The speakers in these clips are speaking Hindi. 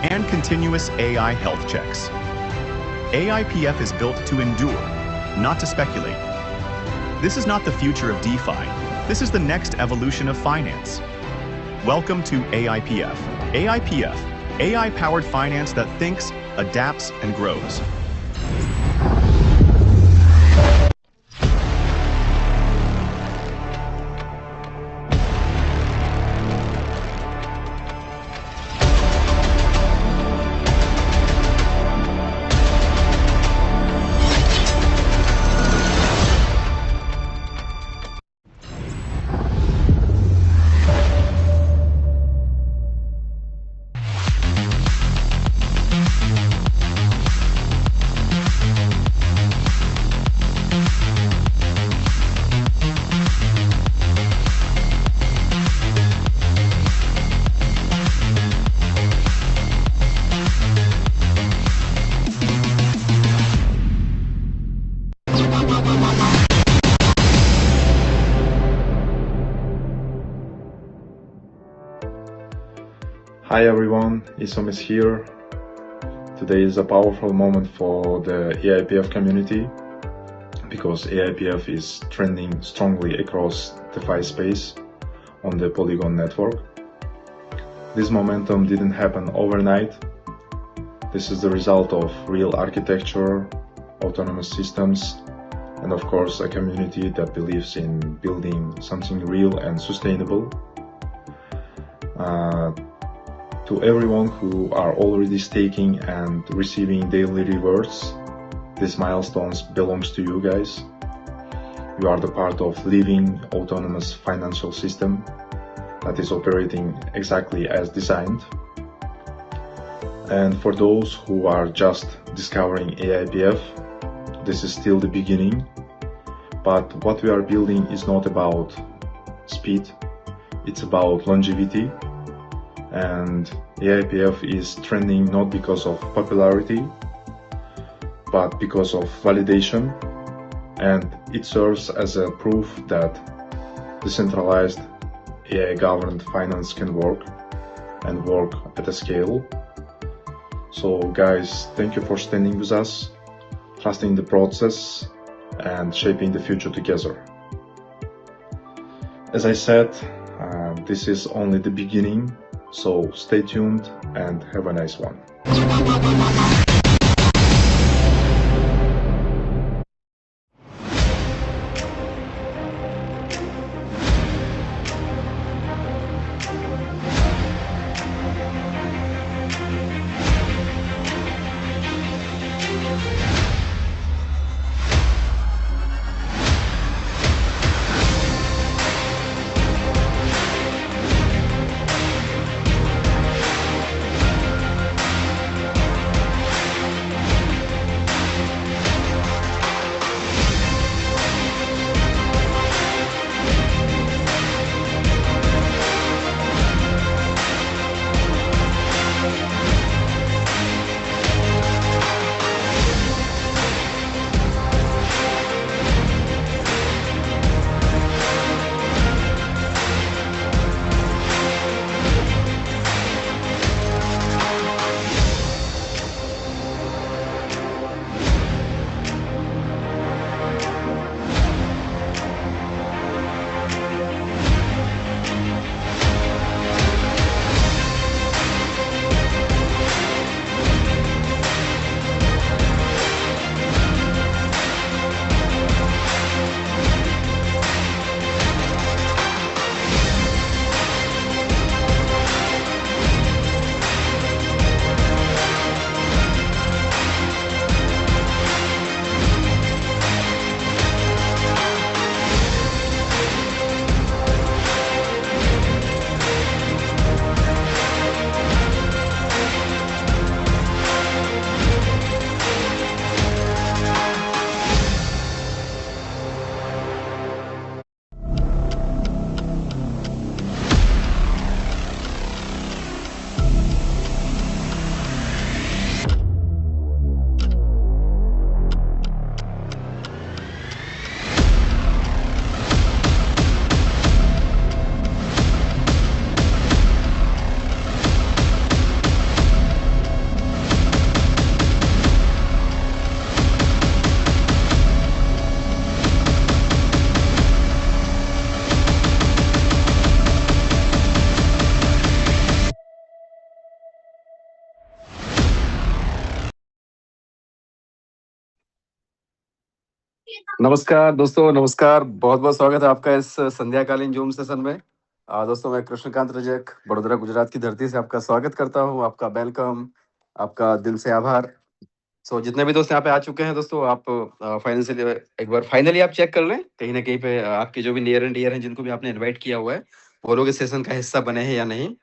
and continuous AI health checks. AIPF is built to endure, not to speculate. This is not the future of DeFi. This is the next evolution of finance. Welcome to AIPF. AIPF, AI-powered finance that thinks, adapts, and grows. Hi everyone, Isom is here. Today is a powerful moment for the AIPF community because AIPF is trending strongly across DeFi space on the Polygon network. This momentum didn't happen overnight. This is the result of real architecture, autonomous systems, and of course a community that believes in building something real and sustainable. To everyone who are already staking and receiving daily rewards, these milestones belongs to you guys. You are the part of living autonomous financial system that is operating exactly as designed. And for those who are just discovering AIPF, this is still the beginning. But what we are building is not about speed, it's about longevity. And AIPF is trending not because of popularity, but because of validation, and it serves as a proof that decentralized AI-governed finance can work, and work at a scale. So guys, thank you for standing with us, trusting the process, and shaping the future together. As I said, this is only the beginning. So stay tuned and have a nice one. नमस्कार दोस्तों, नमस्कार। बहुत-बहुत स्वागत है आपका इस संध्याकालीन ज़ूम सेशन में। दोस्तों मैं कृष्णकांत रजक, बड़ौदा गुजरात की धरती से आपका स्वागत करता हूँ, आपका वेलकम, आपका दिल से आभार। जितने भी दोस्त यहाँ पे आ चुके हैं दोस्तों, आप फाइनेंशियली एक बार फाइनली आप चेक कर लें, कहीं न कहीं पे आपके जो भी नियर एंड डियर हैं, जिनको भी आपने इनवाइट किया हुआ है, वो लोग इस सेशन का हिस्सा बने हैं या नहीं।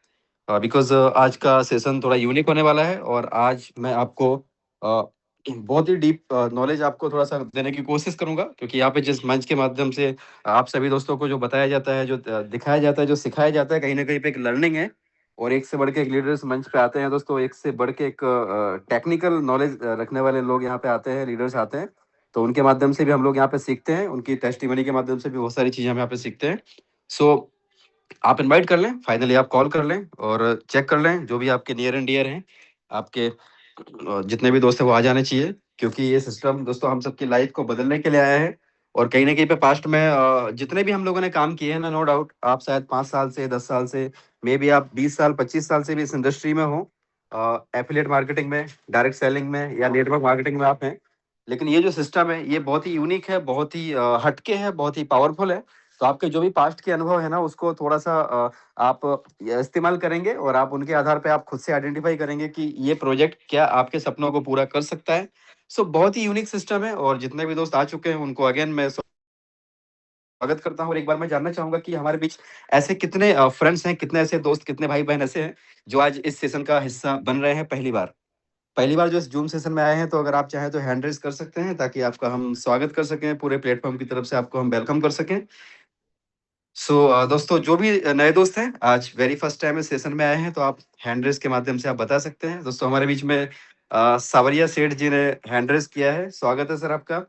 बिकॉज़ आज का सेशन थोड़ा यूनिक होने वाला है और आज मैं आपको बहुत ही डीप नॉलेज आपको थोड़ा-सा देने की कोशिश करूँगा, क्योंकि यहाँ पे जिस मंच के माध्यम से आप सभी दोस्तों को जो बताया जाता है, जो दिखाया जाता है, जो सिखाया जाता है, कहीं न कहीं पे एक लर्निंग है और एक से बढ़ के एक लीडर्स मंच पे आते हैं दोस्तों, एक से बढ़ के एक टेक्निकल नॉलेज रखने वाले लोग यहाँ पे आते हैं, लीडर्स आते हैं। तो उनके माध्यम से भी हम लोग यहाँ पे सीखते हैं, उनकी टेस्टिमनी के माध्यम से भी बहुत सारी चीज़ें हम यहाँ पे सीखते हैं। सो आप इनवाइट कर लें, फाइनली आप कॉल कर लें और चेक कर लें, जो भी आपके नियर एंड डियर हैं, आपके जितने भी दोस्त हैं वो आ जाने चाहिए, क्योंकि ये सिस्टम दोस्तों हम सबकी लाइफ को बदलने के लिए आया है। और कहीं न कहीं पे पास्ट में जितने भी हम लोगों ने काम किए हैं ना, नो डाउट आप शायद 5 साल से, 10 साल से, मेबी आप 20 साल, 25 साल से भी इस इंडस्ट्री में हो। एफिलिएट मार्केटिंग में, डायरेक्ट सेलिंग में या नेटवर्क मार्केटिंग में आप हैं। लेकिन ये जो सिस्टम है, ये बहुत ही यूनिक है, बहुत ही हटके है, बहुत ही पावरफुल है। तो आपके जो भी पास्ट के अनुभव है ना, उसको थोड़ा-सा आप इस्तेमाल करेंगे और आप उनके आधार पे आप खुद से आइडेंटिफ़ाई करेंगे कि ये प्रोजेक्ट क्या आपके सपनों को पूरा कर सकता है। बहुत ही यूनिक सिस्टम है और जितने भी दोस्त आ चुके हैं, उनको अगेन मैं स्वागत करता हूँ और एक बार मैं जानना चाहूँगा कि हमारे बीच ऐसे कितने फ्रेंड्स हैं, कितने ऐसे दोस्त, कितने भाई-बहन ऐसे हैं, जो आज इस सेशन का हिस्सा बन रहे हैं पहली बार? पहली बार जो इस ज़ूम सेशन में आए हैं, तो अगर आप चाहें तो हैंड रेज़ कर सकते हैं, ताकि आपका हम स्वागत कर सकें, पूरे प्लेटफ़ॉर्म की तरफ से आपको हम वेलकम कर सकें। दोस्तों जो भी नए दोस्त हैं, आज वेरी फर्स्ट टाइम इस सेशन में आए हैं, तो आप हैंड रेज़ के माध्यम से आप बता सकते हैं। दोस्तों हमारे बीच में सावरिया सेठ जी ने हैंड रेज़ किया है, स्वागत है सर आपका।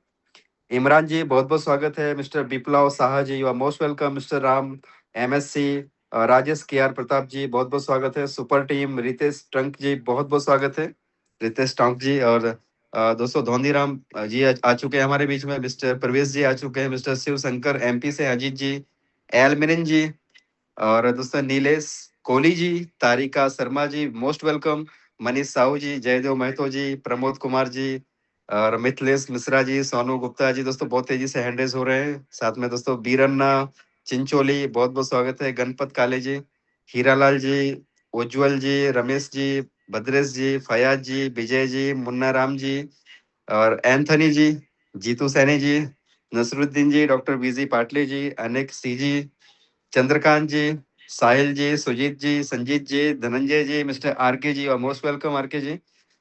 इमरान जी बहुत-बहुत स्वागत है। Mister Biplab Saha ji, you are most welcome. Mister Ram, MSc, Rajesh KR Pratap ji, बहुत-बहुत स्वागत है। सुपर टीम, रितेश टंक जी, बहुत-बहुत स्वागत है। रितेश टंक जी और दोस्तों धोंधीराम जी आ चुके हैं हमारे बीच में। मिस्टर प्रवेश जी आ चुके हैं। मिस्टर शिव शंकर एमपी से अजीत जी, एल मिनिन जी और दोस्तों नीलेश कोहली जी, तारिका शर्मा जी, मोस्ट वेलकम। मनीष साहू जी, जयदेव महतो जी, प्रमोद कुमार जी और मिथिलेश मिश्रा जी, सोनू गुप्ता जी, दोस्तों बहुत तेजी से हैंड रेज हो रहे हैं। साथ में दोस्तों बीरन्ना चिंचोली, बहुत बहुत स्वागत है। गणपत काले जी, हीरालाल जी, उज्जवल जी, रमेश जी, भद्रेश जी, फयाज जी, विजय जी, मुन्ना राम जी और एंथनी जी, जीतू सैनी जी, नसरुद्दीन जी, डॉक्टर बीजी पाटले जी, अनिक सी जी, चंद्रकांत जी, साहिल जी, सुजीत जी, संजीत जी, धनंजय जी, मिस्टर आरके जी और मोस्ट वेलकम आरके जी,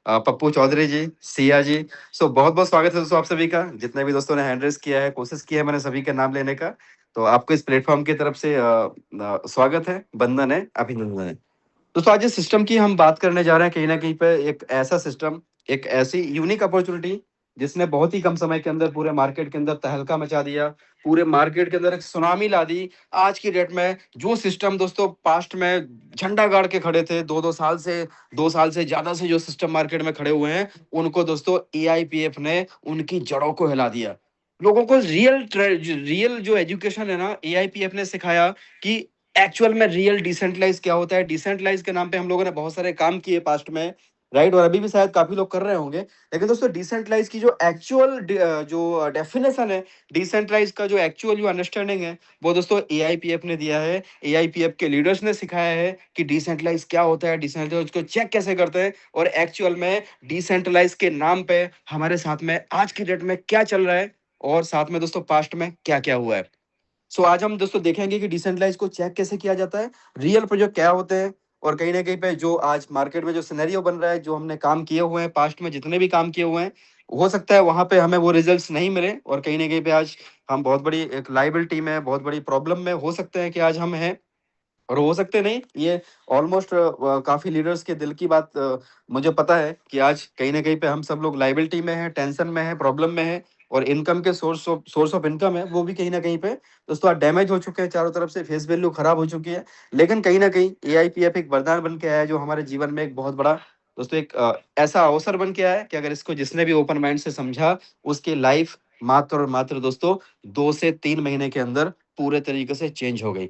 पप्पू चौधरी जी, सिया जी। बहुत बहुत स्वागत है दोस्तों आप सभी का। जितने भी दोस्तों ने हैंड रेस किया है, कोशिश की है मैंने सभी का नाम लेने का, तो आपको इस प्लेटफॉर्म की तरफ से स्वागत है, बंधन है, अभिनंदन है। दोस्तों आज जिस सिस्टम की हम बात करने जा रहे हैं, कहीं ना कहीं पे एक ऐसा सिस्टम, एक ऐसी यूनिक अपॉर्चुनिटी, जिसने बहुत ही कम समय के अंदर पूरे मार्केट के अंदर तहलका मचा दिया, पूरे मार्केट के अंदर एक सुनामी ला दी। आज की डेट में जो सिस्टम दोस्तों पास्ट में झंडा गाड़ के खड़े थे, 2-2 साल से, 2 साल से ज्यादा से जो सिस्टम मार्केट में खड़े हुए हैं, उनको दोस्तों एआईपीएफ ने उनकी जड़ों को हिला दिया। लोगों को रियल जो एजुकेशन है ना, एआईपीएफ ने सिखाया कि एक्चुअल में रियल डिसेंट्रलाइज क्या होता है। डिसेंट्रलाइज के नाम पे हम लोगों ने बहुत सारे काम किए पास्ट में, राइट, और अभी भी शायद काफी लोग कर रहे होंगे। लेकिन दोस्तों डिसेंट्रलाइज की जो एक्चुअल जो डेफिनेशन है, डिसेंट्रलाइज का जो एक्चुअल जो अंडरस्टैंडिंग है, वो दोस्तों एआईपीएफ ने दिया है। एआईपीएफ के लीडर्स ने सिखाया है कि डिसेंट्रलाइज क्या होता है, डिसेंट्रलाइज को चेक कैसे करते हैं, और एक्चुअल में डिसेंट्रलाइज के नाम पे हमारे साथ में आज की डेट में क्या चल रहा है, और साथ में दोस्तों पास्ट में क्या क्या हुआ है। आज हम दोस्तों देखेंगे कि डिसेंट्रलाइज को चेक कैसे किया जाता है, रियल प्रोजेक्ट क्या होते हैं, और कहीं ना कहीं पे जो आज मार्केट में जो सिनेरियो बन रहा है, जो हमने काम किए हुए हैं पास्ट में, जितने भी काम किए हुए हैं, हो सकता है वहां पे हमें वो रिजल्ट्स नहीं मिले, और कहीं ना कहीं पे आज हम बहुत बड़ी एक लाइबिलिटी में, बहुत बड़ी प्रॉब्लम में हो सकते हैं कि आज हम हैं, और हो सकते नहीं। ये ऑलमोस्ट काफी लीडर्स के दिल की बात मुझे पता है कि आज कहीं ना कहीं पे हम सब लोग लाइबिलिटी में है, टेंशन में है, प्रॉब्लम में है, और इनकम के सोर्स ऑफ इनकम है, वो भी कहीं ना कहीं पे दोस्तों आज डैमेज हो चुके हैं, चारों तरफ से फेस वैल्यू खराब हो चुकी है। लेकिन कहीं ना कहीं एआईपीएफ एक वरदान बन के आया है, जो हमारे जीवन में एक बहुत बड़ा दोस्तों एक ऐसा अवसर बन के आया है कि अगर इसको जिसने भी ओपन माइंड से समझा, उसकी लाइफ मात्र और मात्र दोस्तों 2 से 3 महीने के अंदर पूरे तरीके से चेंज हो गई।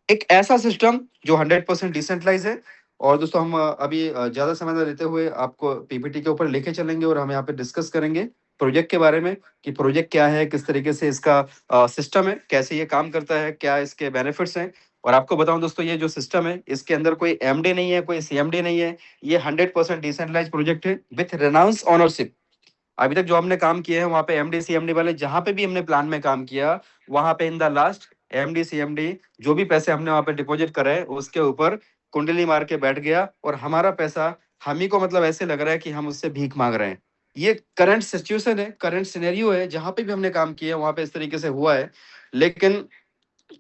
एक ऐसा सिस्टम जो 100% डिसेंट्रलाइज है। और दोस्तों हम अभी ज्यादा समय ना लेते हुए आपको पीपीटी के ऊपर लेके चलेंगे और हम यहाँ पे डिस्कस करेंगे। प्रोजेक्ट के बारे में कि प्रोजेक्ट क्या है, किस तरीके से इसका सिस्टम है, कैसे ये काम करता है, क्या इसके बेनिफिट्स हैं। और आपको बताऊं दोस्तों, ये जो सिस्टम है इसके अंदर कोई एमडी नहीं है, कोई सीएमडी नहीं है। ये 100% डिसेंट्रलाइज प्रोजेक्ट है विथ रेनाउंस ओनरशिप। अभी तक जो हमने काम किए हैं वहां पे एमडी सीएमडी वाले जहां पे भी हमने प्लान में काम किया, वहां पे in the last MD CMD जो भी पैसे हमने वहां पे डिपॉजिट करे उसके ऊपर कुंडली मार के बैठ गया, और हमारा पैसा हम ही को मतलब ऐसे लग रहा है कि हम उससे भीख मांग रहे हैं। ये करंट सिचुएशन है, करंट सिनेरियो है, जहां पे भी हमने काम किया वहां पे इस तरीके से हुआ है। लेकिन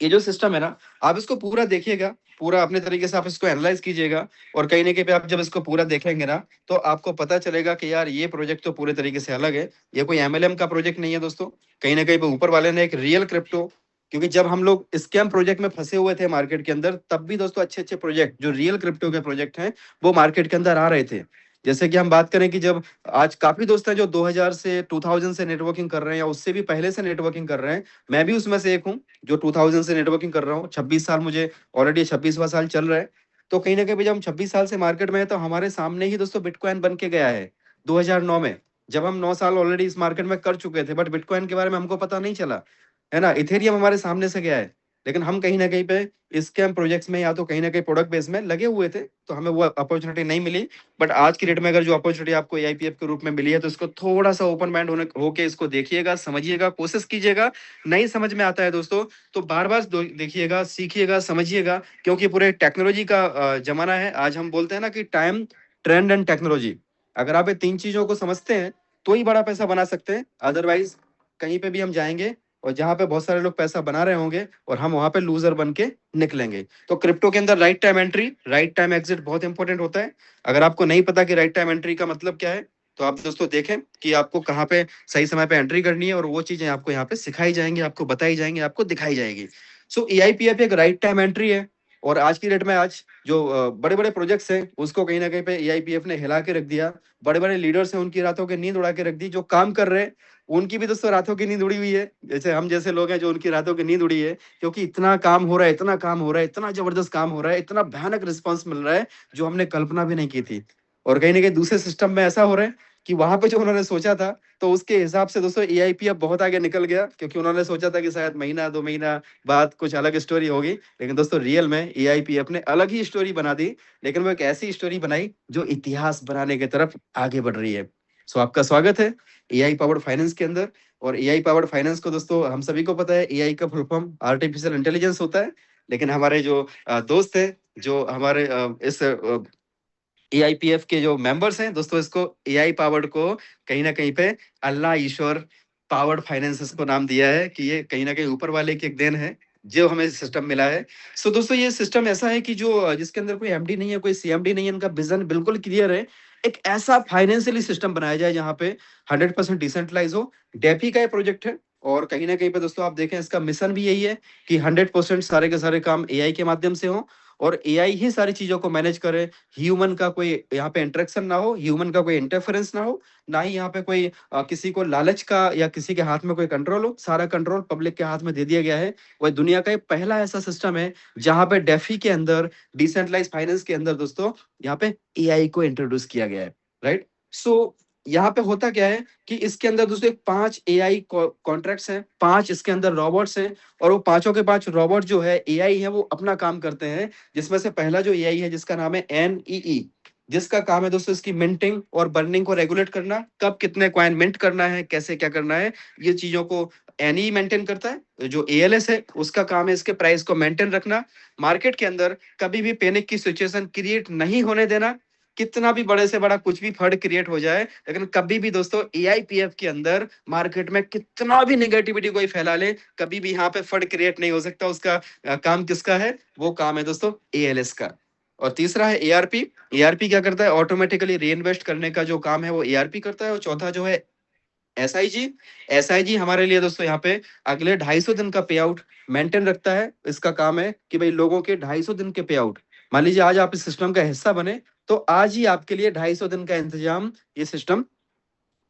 ये जो सिस्टम है ना, आप इसको पूरा देखिएगा, पूरा अपने तरीके से आप इसको एनालाइज कीजिएगा, और कहीं ना कहीं पे आप जब इसको पूरा देखेंगे ना, तो आपको पता चलेगा कि यार ये प्रोजेक्ट तो पूरे तरीके से अलग है। ये कोई एमएलएम का प्रोजेक्ट नहीं है दोस्तों। कहीं ना कहीं पे ऊपर वाले ने एक रियल क्रिप्टो, क्योंकि जब हम लोग स्कैम प्रोजेक्ट में फंसे हुए थे मार्केट के अंदर, तब भी दोस्तों अच्छे अच्छे प्रोजेक्ट जो रियल क्रिप्टो के प्रोजेक्ट हैं वो मार्केट के अंदर आ रहे थे। जैसे कि हम बात करें कि जब आज काफी दोस्त हैं जो 2000 से 2000 से नेटवर्किंग कर रहे हैं या उससे भी पहले से नेटवर्किंग कर रहे हैं, मैं भी उसमें से एक हूँ जो 2000 से नेटवर्किंग कर रहा हूँ। 26 साल मुझे ऑलरेडी 26वां साल चल रहा है। तो कहीं ना कहीं भी जब हम 26 साल से मार्केट में है तो हमारे सामने ही दोस्तों बिटकॉइन बन के गया है 2009 में। जब हम 9 साल ऑलरेडी इस मार्केट में कर चुके थे, बट बिटकॉइन के बारे में हमको पता नहीं चला, है ना। इथेरियम हमारे सामने से गया है, लेकिन हम कहीं ना कहीं पे स्कैम प्रोजेक्ट्स में या तो कहीं ना कहीं प्रोडक्ट बेस में लगे हुए थे, तो हमें वो अपॉर्चुनिटी नहीं मिली। बट आज की डेट में अगर जो अपॉर्चुनिटी आपको एआईपीएफ के रूप में मिली है, तो इसको थोड़ा सा ओपन माइंड होके इसको देखिएगा, समझिएगा, कोशिश कीजिएगा। नहीं समझ में आता है दोस्तों तो बार बार देखिएगा, सीखिएगा, समझिएगा, क्योंकि पूरे टेक्नोलॉजी का जमाना है। आज हम बोलते हैं ना कि टाइम, ट्रेंड एंड टेक्नोलॉजी, अगर आप ये तीन चीजों को समझते हैं तो ही बड़ा पैसा बना सकते हैं। अदरवाइज कहीं पे भी हम जाएंगे और जहां पे बहुत सारे लोग पैसा बना रहे होंगे और हम वहां पे लूजर बन के निकलेंगे। तो क्रिप्टो के अंदर right time entry, right time exit बहुत इंपॉर्टेंट होता है। अगर आपको नहीं पता कि राइट टाइम एंट्री का मतलब क्या है, तो आप दोस्तों देखें कि आपको कहाँ पे सही समय पे एंट्री करनी है, और वो चीजें आपको यहाँ पे सिखाई जाएंगी, आपको बताई जाएंगी, आपको दिखाई जाएगी। सो एआईपीएफ एक राइट टाइम एंट्री है। और आज की डेट में आज जो बड़े बड़े प्रोजेक्ट्स हैं उसको कहीं ना कहीं पे एआईपीएफ ने हिला के रख दिया। बड़े बड़े लीडर्स हैं, उनकी रातों की नींद उड़ा के रख दी। जो काम कर रहे हैं उनकी भी दोस्तों रातों की नींद उड़ी हुई है, जैसे हम जैसे लोग हैं जो उनकी रातों की नींद उड़ी है, क्योंकि इतना काम हो रहा है, इतना काम हो रहा है, इतना जबरदस्त काम हो रहा है, इतना भयानक रिस्पॉन्स मिल रहा है जो हमने कल्पना भी नहीं की थी। और कहीं ना कहीं दूसरे सिस्टम में ऐसा हो रहा है कि वहां पे जो उन्होंने सोचा था, तो उसके हिसाब से दोस्तों एआईपी अब बहुत आगे निकल गया, क्योंकि उन्होंने सोचा था कि शायद महीना 2 महीना बाद कुछ अलग स्टोरी होगी। लेकिन दोस्तों रियल में एआईपी अपने अलग ही स्टोरी बना दी, लेकिन वो एक ऐसी स्टोरी बनाई जो इतिहास बनाने की तरफ आगे बढ़ रही है। सो आपका स्वागत है एआई पावर्ड फाइनेंस के अंदर। और एआई पावर्ड फाइनेंस को दोस्तों हम सभी को पता है, एआई का फुल फॉर्म आर्टिफिशियल इंटेलिजेंस होता है। लेकिन हमारे जो दोस्त हैं, जो हमारे इस एआईपीएफ के जो मेंबर्स हैं दोस्तों, इसको एआई पावर्ड को कहीं ना कहीं पे अल्लाह ईश्वर पावर्ड फाइनेंस इसको नाम दिया है कि ये कहीं ना कहीं ऊपर वाले की एक देन है जो हमें सिस्टम मिला है। सो दोस्तों ये सिस्टम ऐसा है कि जो जिसके अंदर कोई एमडी नहीं है, कोई सीएमडी नहीं है, इनका विजन बिल्कुल क्लियर है। एक ऐसा फाइनेंशियली सिस्टम बनाया जाए जहां पे 100% डिसेंट्रलाइज हो। डेफी का ये प्रोजेक्ट है, और कहीं ना कहीं पे दोस्तों आप देखें इसका मिशन भी यही है कि 100% सारे के सारे काम एआई के माध्यम से हो, और एआई ही सारी चीजों को मैनेज करे। ह्यूमन का कोई यहाँ पे इंटरेक्शन ना हो, ह्यूमन का कोई इंटरफेरेंस ना हो, ना ही यहाँ पे कोई किसी को लालच का या किसी के हाथ में कोई कंट्रोल हो। सारा कंट्रोल पब्लिक के हाथ में दे दिया गया है। वह दुनिया का पहला ऐसा सिस्टम है जहां पे डेफी के अंदर, डिसेंट्रलाइज फाइनेंस के अंदर दोस्तों यहाँ पे एआई को इंट्रोड्यूस किया गया है। राइट। सो यहाँ पे होता क्या है कि इसके अंदर दोस्तों 5 एआई कॉन्ट्रैक्ट्स हैं, 5 इसके अंदर रोबोट्स हैं, और वो पांचों के 5 रोबोट जो है एआई है वो अपना काम करते हैं। जिसमें से पहला जो एआई है जिसका नाम है एनईई, जिसका काम है दोस्तों इसकी मिंटिंग और बर्निंग को रेगुलेट करना, कब कितने कॉइन मिंट करना है, कैसे क्या करना है, ये चीजों को एनई मेंटेन करता है। जो एएलएस है उसका काम है इसके प्राइस को मेंटेन रखना, मार्केट के अंदर कभी भी पैनिक की सिचुएशन क्रिएट नहीं होने देना। कितना भी बड़े से बड़ा कुछ भी फंड क्रिएट हो जाए, लेकिन कभी भी दोस्तों एआईपीएफ के अंदर मार्केट में कितना भी नेगेटिविटी कोई फैला ले, कभी भी यहाँ पे फंड क्रिएट नहीं हो सकता। उसका काम किसका है? वो काम है दोस्तों एएलएस का। और तीसरा है एआरपी। एआरपी क्या करता है? ऑटोमेटिकली री इन्वेस्ट करने का जो काम है वो एआरपी करता है। और चौथा जो है एसआईजी। एसआईजी हमारे लिए दोस्तों यहाँ पे अगले 250 दिन का पे आउट मेंटेन रखता है। इसका काम है कि भाई लोगों के 250 दिन के पे आउट, मान लीजिए आज आप इस सिस्टम का हिस्सा बने, तो आज ही आपके लिए 250 दिन का इंतजाम ये सिस्टम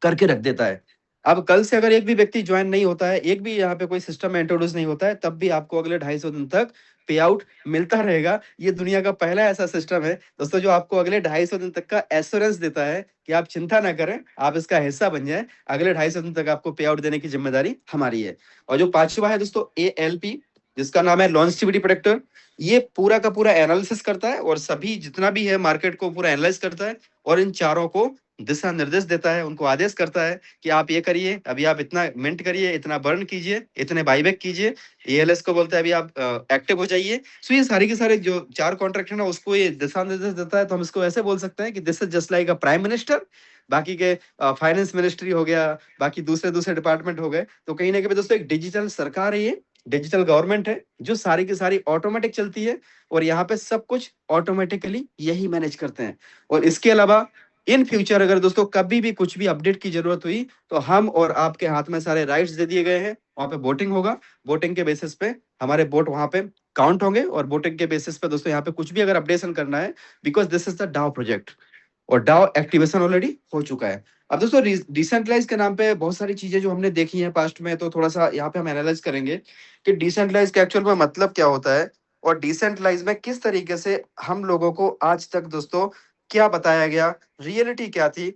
करके रख देता है। अब कल से अगर एक भी व्यक्ति ज्वाइन नहीं होता है, एक भी यहाँ पे कोई सिस्टम में इंट्रोड्यूस नहीं होता है, तब भी आपको अगले 250 दिन तक पे आउट मिलता रहेगा। ये दुनिया का पहला ऐसा सिस्टम है दोस्तों जो आपको अगले 250 दिन तक का एश्योरेंस देता है कि आप चिंता ना करें, आप इसका हिस्सा बन जाएं, अगले 250 दिन तक आपको पे आउट देने की जिम्मेदारी हमारी है। और जो पांचवा है दोस्तों ALP, जिसका नाम है लॉन्जिविटी प्रोटेक्टर, ये पूरा का पूरा एनालिसिस करता है और सभी जितना भी है मार्केट को पूरा एनालाइज करता है और इन चारों को दिशा निर्देश देता है, उनको आदेश करता है कि आप ये करिए, अभी आप इतना मिंट करिए, इतना बर्न कीजिए, इतने बाईबैक कीजिए। ALS को बोलता है अभी आप एक्टिव हो जाइए। सो ये सारी के सारे जो 4 कॉन्ट्रैक्ट है ना, उसको ये दिशा निर्देश देता है। तो हम इसको ऐसे बोल सकते हैं कि this is just like a prime minister, बाकी के फाइनेंस मिनिस्ट्री हो गया, बाकी दूसरे दूसरे डिपार्टमेंट हो गए। तो कहीं ना कहीं दोस्तों एक डिजिटल सरकार है, ये डिजिटल गवर्नमेंट है जो सारी की सारी ऑटोमेटिक चलती है और यहाँ पे सब कुछ ऑटोमेटिकली यही मैनेज करते हैं। और इसके अलावा इन फ्यूचर अगर दोस्तों कभी भी कुछ भी अपडेट की जरूरत हुई तो हम और आपके हाथ में सारे राइट्स दे दिए गए हैं। वहां पे वोटिंग होगा, वोटिंग के बेसिस पे हमारे वोट वहां पे काउंट होंगे और वोटिंग के बेसिस पे दोस्तों यहाँ पे कुछ भी अगर अपडेशन करना है, बिकॉज दिस इज द डाउ प्रोजेक्ट और डाउ एक्टिवेशन ऑलरेडी हो चुका है। अब दोस्तों डिसेंट्रलाइज के नाम पे बहुत सारी चीजें जो हमने देखी हैं पास्ट में, तो थोड़ा सा यहाँ पे हम एनालाइज करेंगे कि डिसेंट्रलाइज के एक्चुअल में मतलब क्या होता है और डिसेंट्रलाइज में किस तरीके से हम लोगों को आज तक दोस्तों क्या बताया गया, रियलिटी क्या थी।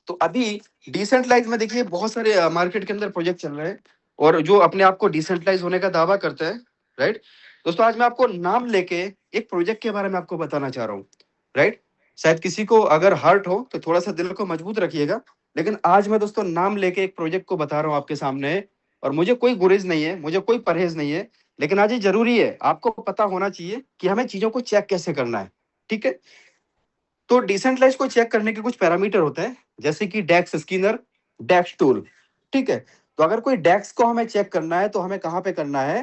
तो अभी डिसेंट्रलाइज में देखिए बहुत सारे मार्केट के अंदर प्रोजेक्ट चल रहे हैं और जो अपने आप को डिसेंट्रलाइज होने का दावा करते हैं, राइट। दोस्तों आज मैं आपको नाम लेके एक प्रोजेक्ट के बारे में आपको बताना चाह रहा हूँ, राइट। शायद किसी को अगर हर्ट हो तो थोड़ा सा दिल को मजबूत रखिएगा, लेकिन आज मैं दोस्तों नाम लेके एक प्रोजेक्ट को बता रहा हूँ आपके सामने। और मुझे कोई गुरेज नहीं है, मुझे कोई परहेज नहीं है, लेकिन आज ये जरूरी है, आपको पता होना चाहिए कि हमें चीजों को चेक कैसे करना है, ठीक है। तो डिसेंट्रलाइज को चेक करने के कुछ पैरामीटर होते हैं, जैसे कि डेक्स स्किनर, डेक्स टूल, ठीक है। तो अगर कोई डेक्स को हमें चेक करना है तो हमें कहां पे करना है,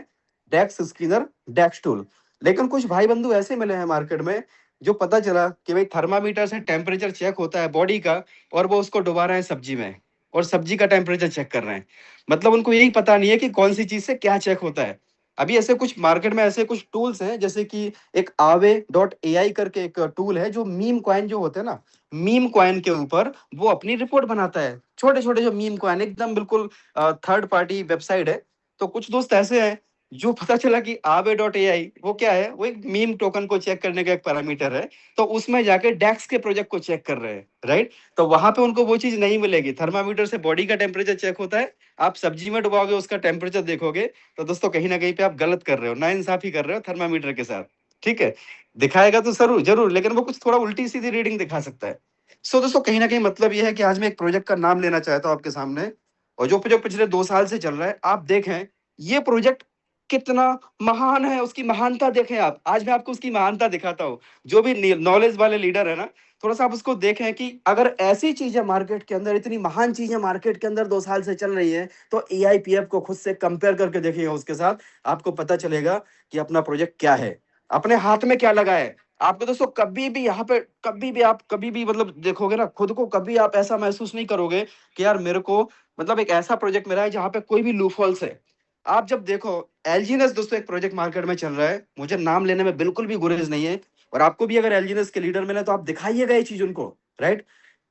डेक्स स्किनर, डेक्स टूल। लेकिन कुछ भाई बंधु ऐसे मिले हैं मार्केट में जो पता चला कि भाई थर्मामीटर से टेम्परेचर चेक होता है बॉडी का और वो उसको डुबा रहे हैं सब्जी में और सब्जी का टेम्परेचर चेक कर रहे हैं। मतलब उनको यही पता नहीं है कि कौन सी चीज से क्या चेक होता है। अभी ऐसे कुछ मार्केट में ऐसे कुछ टूल्स हैं, जैसे कि एक Aave.ai करके एक टूल है जो मीम कॉइन जो होते हैं ना, मीम कॉइन के ऊपर वो अपनी रिपोर्ट बनाता है। छोटे छोटे जो मीम कॉइन, एकदम बिल्कुल थर्ड पार्टी वेबसाइट है। तो कुछ दोस्त ऐसे हैं जो पता चला कि Aave.ai वो क्या है, वो एक मीम टोकन को चेक करने का एक पैरामीटर है। तो उसमें जाके डेक्स के प्रोजेक्ट को चेक कर रहे हैं, राइट। तो वहां पे उनको वो चीज नहीं मिलेगी। थर्मामीटर से बॉडी का टेम्परेचर चेक होता है, आप सब्जी में डुबाओगे उसका टेम्परेचर देखोगे, तो दोस्तों कहीं ना कहीं पे आप गलत कर रहे हो, ना इंसाफी कर रहे हो थर्मामीटर के साथ, ठीक है। दिखाएगा तो जरूर जरूर, लेकिन वो कुछ थोड़ा उल्टी सीधी रीडिंग दिखा सकता है। सो दोस्तों कहीं ना कहीं मतलब यह है कि आज मैं एक प्रोजेक्ट का नाम लेना चाहता हूं आपके सामने, और जो जो पिछले 2 साल से चल रहा है, आप देखें ये प्रोजेक्ट कितना महान है, उसकी महानता देखें आप। आज मैं आपको उसकी महानता दिखाता हूँ। जो भी नॉलेज वाले लीडर है ना, थोड़ा सा आप उसको देखें कि अगर ऐसी चीजें मार्केट के अंदर, इतनी महान चीजें मार्केट के अंदर 2 साल से चल रही है, तो AIPF को खुद से कंपेयर करके देखिएगा उसके साथ, आपको पता चलेगा कि अपना प्रोजेक्ट क्या है, अपने हाथ में क्या लगा है। आपको दोस्तों कभी भी यहाँ पे कभी भी आप कभी भी मतलब देखोगे ना खुद को, कभी आप ऐसा महसूस नहीं करोगे कि यार मेरे को मतलब एक ऐसा प्रोजेक्ट मिला है जहां पे कोई भी लूपहोल्स है। आप जब देखो एलजीनेस दोस्तों एक प्रोजेक्ट मार्केट में चल रहा है, मुझे नाम लेने में बिल्कुल भी गुरेज नहीं है, और आपको भी अगर एलजीनेस के लीडर मिले तो आप दिखाइएगा ये चीज उनको, राइट।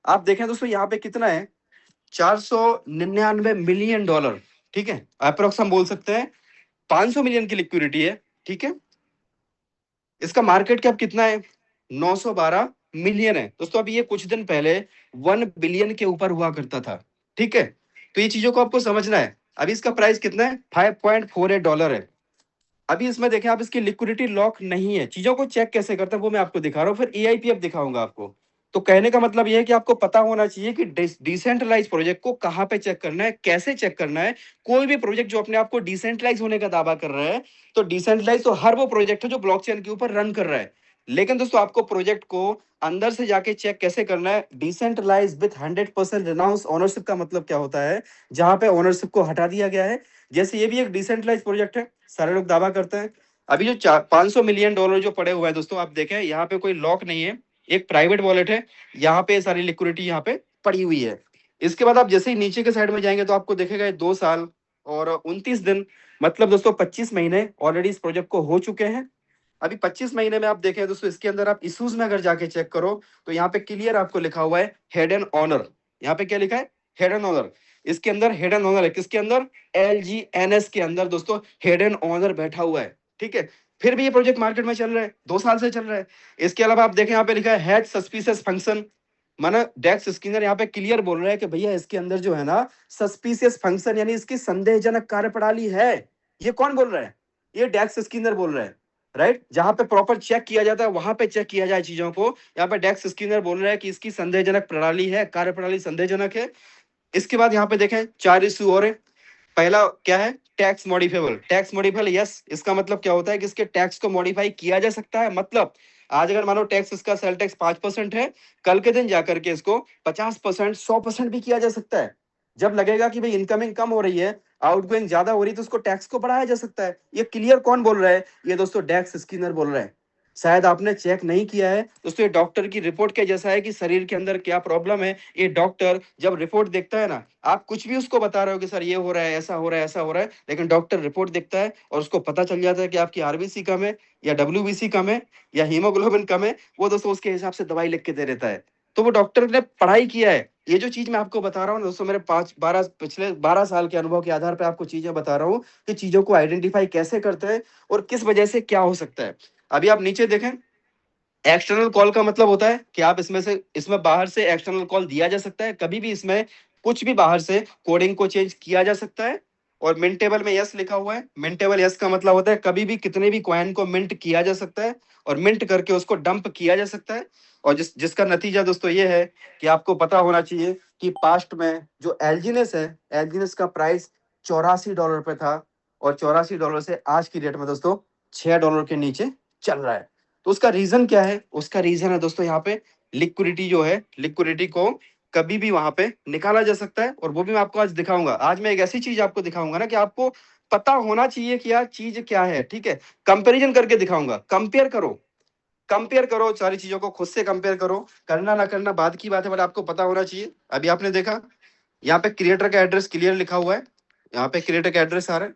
आप देखें दोस्तों यहाँ पे कितना है, $499 मिलियन, ठीक है। अप्रोक्स हम बोल सकते हैं 500 मिलियन की लिक्विडिटी है, ठीक है। इसका मार्केट कैप कितना है, 912 मिलियन है दोस्तों। अभी ये कुछ दिन पहले 1 बिलियन के ऊपर हुआ करता था, ठीक है। तो ये चीजों को आपको समझना है। अभी इसका प्राइस कितना है, $5.48 है। अभी इसमें देखें आप, इसकी लिक्विडिटी लॉक नहीं है। चीजों को चेक कैसे करते हैं वो मैं आपको दिखा रहा हूँ, फिर AIPF दिखाऊंगा आपको। तो कहने का मतलब यह है कि आपको पता होना चाहिए कि डिसेंट्रलाइज प्रोजेक्ट को कहां पे चेक करना है, कैसे चेक करना है। कोई भी प्रोजेक्ट जो अपने आप को डिसेंट्रलाइज होने का दावा कर रहा है, तो डिसेंट्रलाइज तो हर वो प्रोजेक्ट है जो ब्लॉकचेन के ऊपर रन कर रहा है। लेकिन दोस्तों आपको प्रोजेक्ट को अंदर से जाके चेक कैसे करना है, डिसेंट्रलाइज विथ 100% रिनाउंस ओनरशिप का मतलब क्या होता है, जहां पे ओनरशिप को हटा दिया गया है। जैसे ये भी एक डिसेंट्रलाइज प्रोजेक्ट है, सारे लोग दावा करते हैं। अभी जो $500 मिलियन जो पड़े हुए हैं दोस्तों, आप देखें यहाँ पे कोई लॉक नहीं है, एक प्राइवेट वॉलेट है, यहाँ पे सारी लिक्विडिटी यहाँ पे पड़ी हुई है। इसके बाद आप जैसे ही नीचे के साइड में जाएंगे तो आपको देखेगा 2 साल और 29 दिन, मतलब दोस्तों 25 महीने ऑलरेडी इस प्रोजेक्ट को हो चुके हैं। अभी 25 महीने में आप देखें दोस्तों, इसके अंदर आप इश्यूज में अगर जाके चेक करो तो यहाँ पे क्लियर आपको लिखा हुआ है हेड एंड ऑनर। यहाँ पे क्या लिखा है, हेड एंड ऑनर। इसके अंदर हेड एंड ऑनर है, किसके अंदर, LGNS के अंदर दोस्तों हेड एंड ऑनर बैठा हुआ है, ठीक है। फिर भी ये प्रोजेक्ट मार्केट में चल रहा है, 2 साल से चल रहा है। इसके अलावा आप देखें यहाँ पे लिखा है हैड सस्पिशियस फंक्शन, माना डेक्स स्किनर यहाँ पे क्लियर बोल रहा है कि भैया इसके अंदर जो है ना सस्पिशियस फंक्शन यानी इसकी संदेहजनक कार्यप्रणाली है। ये कौन बोल रहा है? ये डेक्स स्किनर बोल रहा है, राइट? जहां पे प्रॉपर चेक किया जाता है वहां पे चेक किया जाए चीजों को, यहाँ पे डेक्स स्किनर बोल रहा है कि इसकी संदेहजनक प्रणाली है, कार्यप्रणाली संदेहजनक है। इसके बाद यहाँ पे देखें 4 इशू और है। पहला क्या है? टैक्स मॉडिफेबल। टैक्स मॉडिफेबल, यस, इसका मतलब क्या होता है कि इसके टैक्स को मॉडिफाई किया जा सकता है। मतलब आज अगर मानो टैक्स इसका सेल टैक्स 5% है, कल के दिन जाकर के इसको 50%, 100% भी किया जा सकता है। जब लगेगा कि भाई इनकमिंग कम हो रही है, आउटगोइंग ज्यादा हो रही है, तो उसको टैक्स को बढ़ाया जा सकता है। ये क्लियर कौन बोल रहा है? ये दोस्तों डेक्स स्किनर बोल रहा है। शायद आपने चेक नहीं किया है दोस्तों, ये डॉक्टर की रिपोर्ट के जैसा है कि शरीर के अंदर क्या प्रॉब्लम है। ये डॉक्टर जब रिपोर्ट देखता है ना, आप कुछ भी उसको बता रहे हो कि सर ये हो रहा है, ऐसा हो रहा है, ऐसा हो रहा है, लेकिन डॉक्टर रिपोर्ट देखता है और उसको पता चल जाता है कि आपकी आरबीसी कम है या डब्ल्यूबीसी कम है या हीमोग्लोबिन कम है, वो दोस्तों उसके हिसाब से दवाई लिख के दे देता है। तो वो डॉक्टर ने पढ़ाई किया है। ये जो चीज मैं आपको बता रहा हूँ दोस्तों, मेरे पिछले 12 साल के अनुभव के आधार पर आपको चीजें बता रहा हूँ कि चीजों को आइडेंटिफाई कैसे करते हैं और किस वजह से क्या हो सकता है। अभी आप नीचे देखें, एक्सटर्नल कॉल का मतलब होता है कि आप इसमें बाहर से एक्सटर्नल कॉल दिया जा सकता है, कभी भी इसमें कुछ भी बाहर से कोडिंग को चेंज किया जा सकता है। और मिंट टेबल में यस लिखा हुआ है। मिंट टेबल यस का मतलब होता है कभी भी कितने भी कॉइन को मिंट किया जा सकता है और मिंट करके उसको डंप किया जा सकता है। और जिसका नतीजा दोस्तों ये है कि आपको पता होना चाहिए कि पास्ट में जो एल्जीनेस है, एल्जीनेस का प्राइस $84 पे था और $84 से आज की डेट में दोस्तों $6 के नीचे चल रहा है। तो उसका रीजन क्या है? उसका रीजन है दोस्तों यहाँ पे लिक्विडिटी जो है, लिक्विडिटी को कभी भी वहां पे निकाला जा सकता है। और वो भी मैं आपको आज दिखाऊंगा। आज मैं एक ऐसी चीज आपको दिखाऊंगा ना कि आपको पता होना चाहिए कि यार चीज क्या है, ठीक है? कंपैरिजन करके दिखाऊंगा। कंपेयर करो, कंपेयर करो, सारी चीजों को खुद से कंपेयर करो। करना ना करना बाद की बात है, बट आपको पता होना चाहिए। अभी आपने देखा यहाँ पे क्रिएटर का एड्रेस क्लियर लिखा हुआ है, यहाँ पे क्रिएटर का एड्रेस आ रहा है।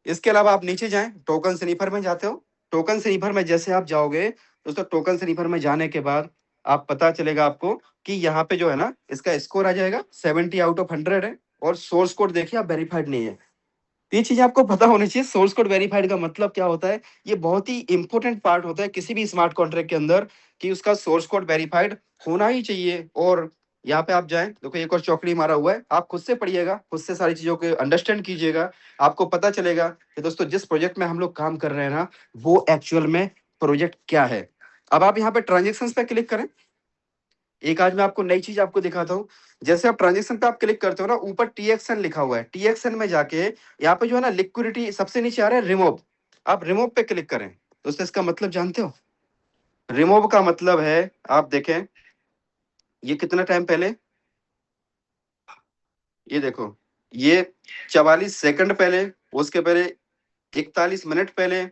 इसके अलावा आप नीचे जाएं, टोकन स्नीफर में जाते हो। टोकन स्नीफर में जैसे आप जाओगे दोस्तों, टोकन स्नीफर में जाने के बाद आप पता चलेगा आपको कि यहाँ पे जो है ना इसका स्कोर आ जाएगा 70 आउट ऑफ 100 है। और सोर्स कोड देखिए आप वेरीफाइड नहीं है। तो ये चीज आपको पता होनी चाहिए। सोर्स कोड वेरीफाइड का मतलब क्या होता है? ये बहुत ही इंपॉर्टेंट पार्ट होता है किसी भी स्मार्ट कॉन्ट्रैक्ट के अंदर कि उसका सोर्स कोड वेरीफाइड होना ही चाहिए। और यहाँ पे आप जाएं, देखो एक और चौकड़ी मारा हुआ है, आप खुद से पढ़िएगा, खुद से सारी चीजों को अंडरस्टैंड कीजिएगा। आपको पता चलेगा कि दोस्तों जिस प्रोजेक्ट में हम लोग काम कर रहे हैं ना, वो एक्चुअल में प्रोजेक्ट क्या है। अब आप यहाँ पे ट्रांजेक्शन पे क्लिक करें। एक आज मैं आपको नई चीज आपको दिखाता हूँ। जैसे आप ट्रांजेक्शन पे आप क्लिक करते हो ना, ऊपर TXN लिखा हुआ है। TXN में जाके यहाँ पे जो है ना लिक्विडिटी सबसे नीचे आ रहा है रिमूव। आप रिमूव पे क्लिक करें। दोस्तों इसका मतलब जानते हो? रिमूव का मतलब है, आप देखें ये कितना टाइम पहले, ये देखो ये 44 सेकंड पहले, उसके पहले 41 मिनट पहले,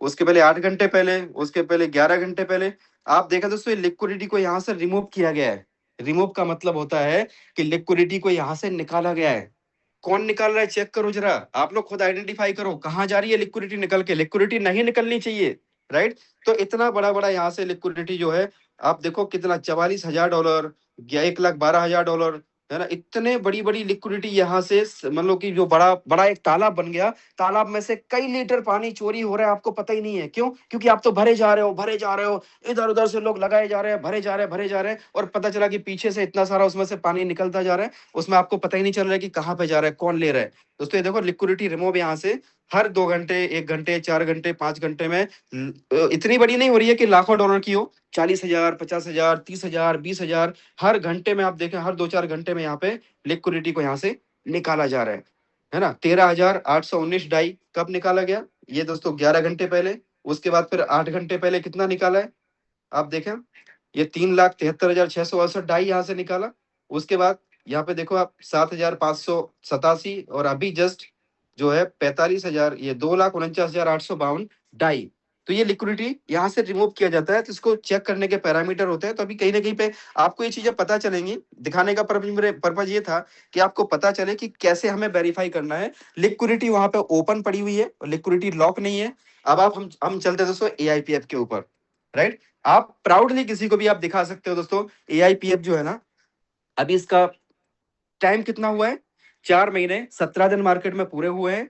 उसके पहले 8 घंटे पहले, उसके पहले 11 घंटे पहले। आप देखा दोस्तों लिक्विडिटी को यहाँ से रिमूव किया गया है। रिमूव का मतलब होता है कि लिक्विडिटी को यहाँ से निकाला गया है। कौन निकाल रहा है? चेक करो जरा, आप लोग खुद आइडेंटिफाई करो कहाँ जा रही है लिक्विडिटी निकल के। लिक्विडिटी नहीं निकलनी चाहिए, राइट? तो इतना बड़ा बड़ा यहाँ से लिक्विडिटी जो है, आप देखो कितना, $44,000 या $1,12,000 है ना। इतने बड़ी बड़ी लिक्विडिटी यहाँ से मतलब कि जो बड़ा बड़ा एक तालाब बन गया, तालाब में से कई लीटर पानी चोरी हो रहा है, आपको पता ही नहीं है। क्यों? क्योंकि आप तो भरे जा रहे हो, भरे जा रहे हो, इधर उधर से लोग लगाए जा रहे हैं, भरे जा रहे हैं, भरे जा रहे हैं, और पता चला कि पीछे से इतना सारा उसमें से पानी निकलता जा रहा है, उसमें आपको पता ही नहीं चल रहा है कि कहाँ पे जा रहा है, कौन ले रहा है। दोस्तों ये देखो लिक्विडिटी रिमूव यहाँ से हर 2 घंटे, 1 घंटे, 4 घंटे, 5 घंटे में इतनी बड़ी नहीं हो रही है कि लाखों डॉलर की हो। 40,000, 50,000, 30,000, 20,000 हर घंटे में आप देखें, हर 2-4 घंटे में यहाँ पे लिक्विडिटी को यहाँ से निकाला जा रहा है ना। 13,819 डाई कब निकाला गया? ये दोस्तों 11 घंटे पहले। उसके बाद फिर 8 घंटे पहले कितना निकाला है आप देखें, ये 3,73,668 डाई यहाँ से निकाला। उसके बाद यहाँ पे देखो आप 7,587, और अभी जस्ट जो है 45,000, ये 2,49,852 डाई। तो ये लिक्विडिटी यहाँ से रिमूव किया जाता है। तो इसको चेक करने के पैरामीटर होते हैं। तो अभी कहीं ना कहीं पे आपको ये चीजें पता चलेंगी। दिखाने का पर्पज ये था कि आपको पता चले कि कैसे हमें वेरीफाई करना है। लिक्विडिटी वहां पे ओपन पड़ी हुई है, लिक्विडिटी लॉक नहीं है। अब आप हम चलते हैं दोस्तों AIPF के ऊपर, राइट? आप प्राउडली किसी को भी आप दिखा सकते हो दोस्तों। AIPF जो है ना, अभी इसका टाइम कितना हुआ है? 4 महीने 17 दिन मार्केट में पूरे हुए हैं।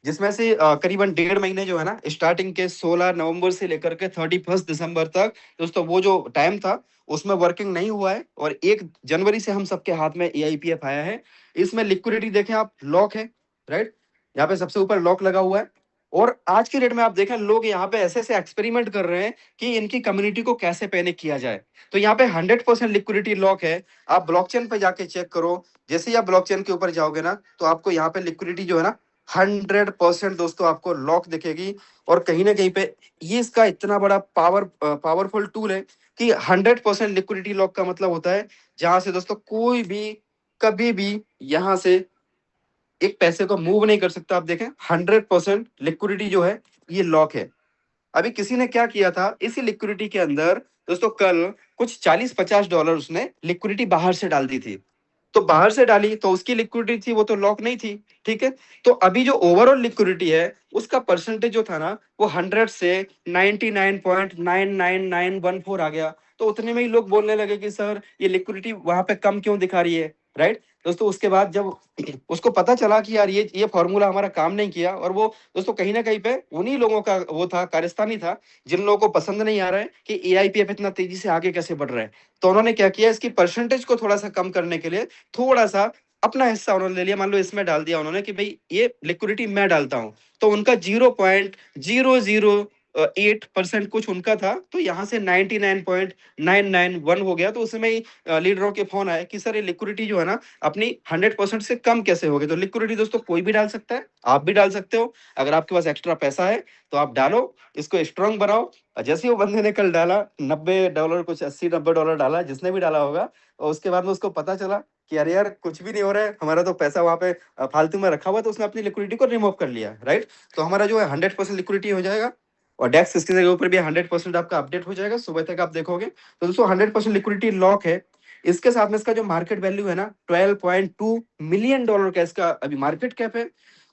जिसमें से करीबन 1.5 महीने जो है ना, स्टार्टिंग के 16 नवंबर से लेकर के 31 दिसंबर तक दोस्तों, वो जो टाइम था उसमें वर्किंग नहीं हुआ है, और 1 जनवरी से हम सबके हाथ में AIPF आया है। इसमें लिक्विडिटी देखें आप, लॉक है, राइट, यहाँ पे सबसे ऊपर लॉक लगा हुआ है। और आज की डेट में आप देखें, लोग यहाँ पे ऐसे ऐसे एक्सपेरिमेंट कर रहे हैं कि इनकी कम्युनिटी को कैसे पैनिक किया जाए। तो यहाँ पे 100% लिक्विडिटी लॉक है। आप ब्लॉकचेन पे जाके चेक करो, जैसे ही आप ब्लॉकचेन के ऊपर जाओगे ना, तो आपको यहाँ पे लिक्विडिटी जो है ना 100% दोस्तों आपको लॉक दिखेगी। और कहीं ना कहीं पे ये इसका इतना बड़ा पावरफुल टूल है कि 100% लिक्विडिटी लॉक का मतलब होता है जहां से दोस्तों कोई भी कभी भी यहाँ से एक पैसे को मूव नहीं कर सकता। आप देखें 100% लिक्विडिटी जो है ये लॉक है। अभी किसी ने क्या किया था इसी लिक्विडिटी के अंदर दोस्तों, कल कुछ $40-50 उसने लिक्विडिटी बाहर से डाल दी थी। तो बाहर से डाली तो उसकी लिक्विडिटी थी, वो तो लॉक नहीं थी, ठीक है। तो अभी जो ओवरऑल लिक्विडिटी है उसका परसेंटेज जो था ना, वो 100 से 99.99914 आ गया। तो उतने में ही लोग बोलने लगे कि सर ये लिक्विडिटी वहां पे कम क्यों दिखा रही है, राइट दोस्तों। उसके बाद जब उसको पता चला कि यार ये फॉर्मूला हमारा काम नहीं किया, और वो दोस्तों कहीं ना कहीं पे उन्हीं लोगों का वो था, कारस्तानी था, जिन लोगों को पसंद नहीं आ रहा है कि AIPF इतना तेजी से आगे कैसे बढ़ रहा है। तो उन्होंने क्या किया, इसकी परसेंटेज को थोड़ा सा कम करने के लिए थोड़ा सा अपना हिस्सा उन्होंने ले लिया। मान लो इसमें डाल दिया उन्होंने कि भाई ये लिक्विडिटी मैं डालता हूं, तो उनका 0.008% कुछ उनका था, तो यहाँ से 99.991 हो गया। तो उसमें ही लीडरों के फोन आए कि सर ये लिक्विडिटी जो है ना अपनी 100% से कम कैसे हो गई। तो लिक्विडिटी दोस्तों कोई भी डाल सकता है, आप भी डाल सकते हो। अगर आपके पास एक्स्ट्रा पैसा है तो आप डालो, इसको स्ट्रांग बनाओ। जैसे ही वो बंदे ने कल डाला $90, कुछ $80-90 डाला, जिसने भी डाला होगा, और उसके बाद में उसको पता चला कि अरे यार कुछ भी नहीं हो रहा है, हमारा तो पैसा वहां पे फालतू में रखा हुआ है, तो उसने अपनी लिक्विडिटी को रिमूव कर लिया, राइट। तो हमारा जो है 100% लिक्विडिटी हो जाएगा, और डेक्स इसके ऊपर भी 100% आपका अपडेट हो जाएगा, सुबह तक आप देखोगे। तो दोस्तों 100% लिक्विडिटी लॉक है। इसके साथ में इसका जो मार्केट वैल्यू है ना, $12.2 मिलियन का इसका अभी मार्केट कैप है।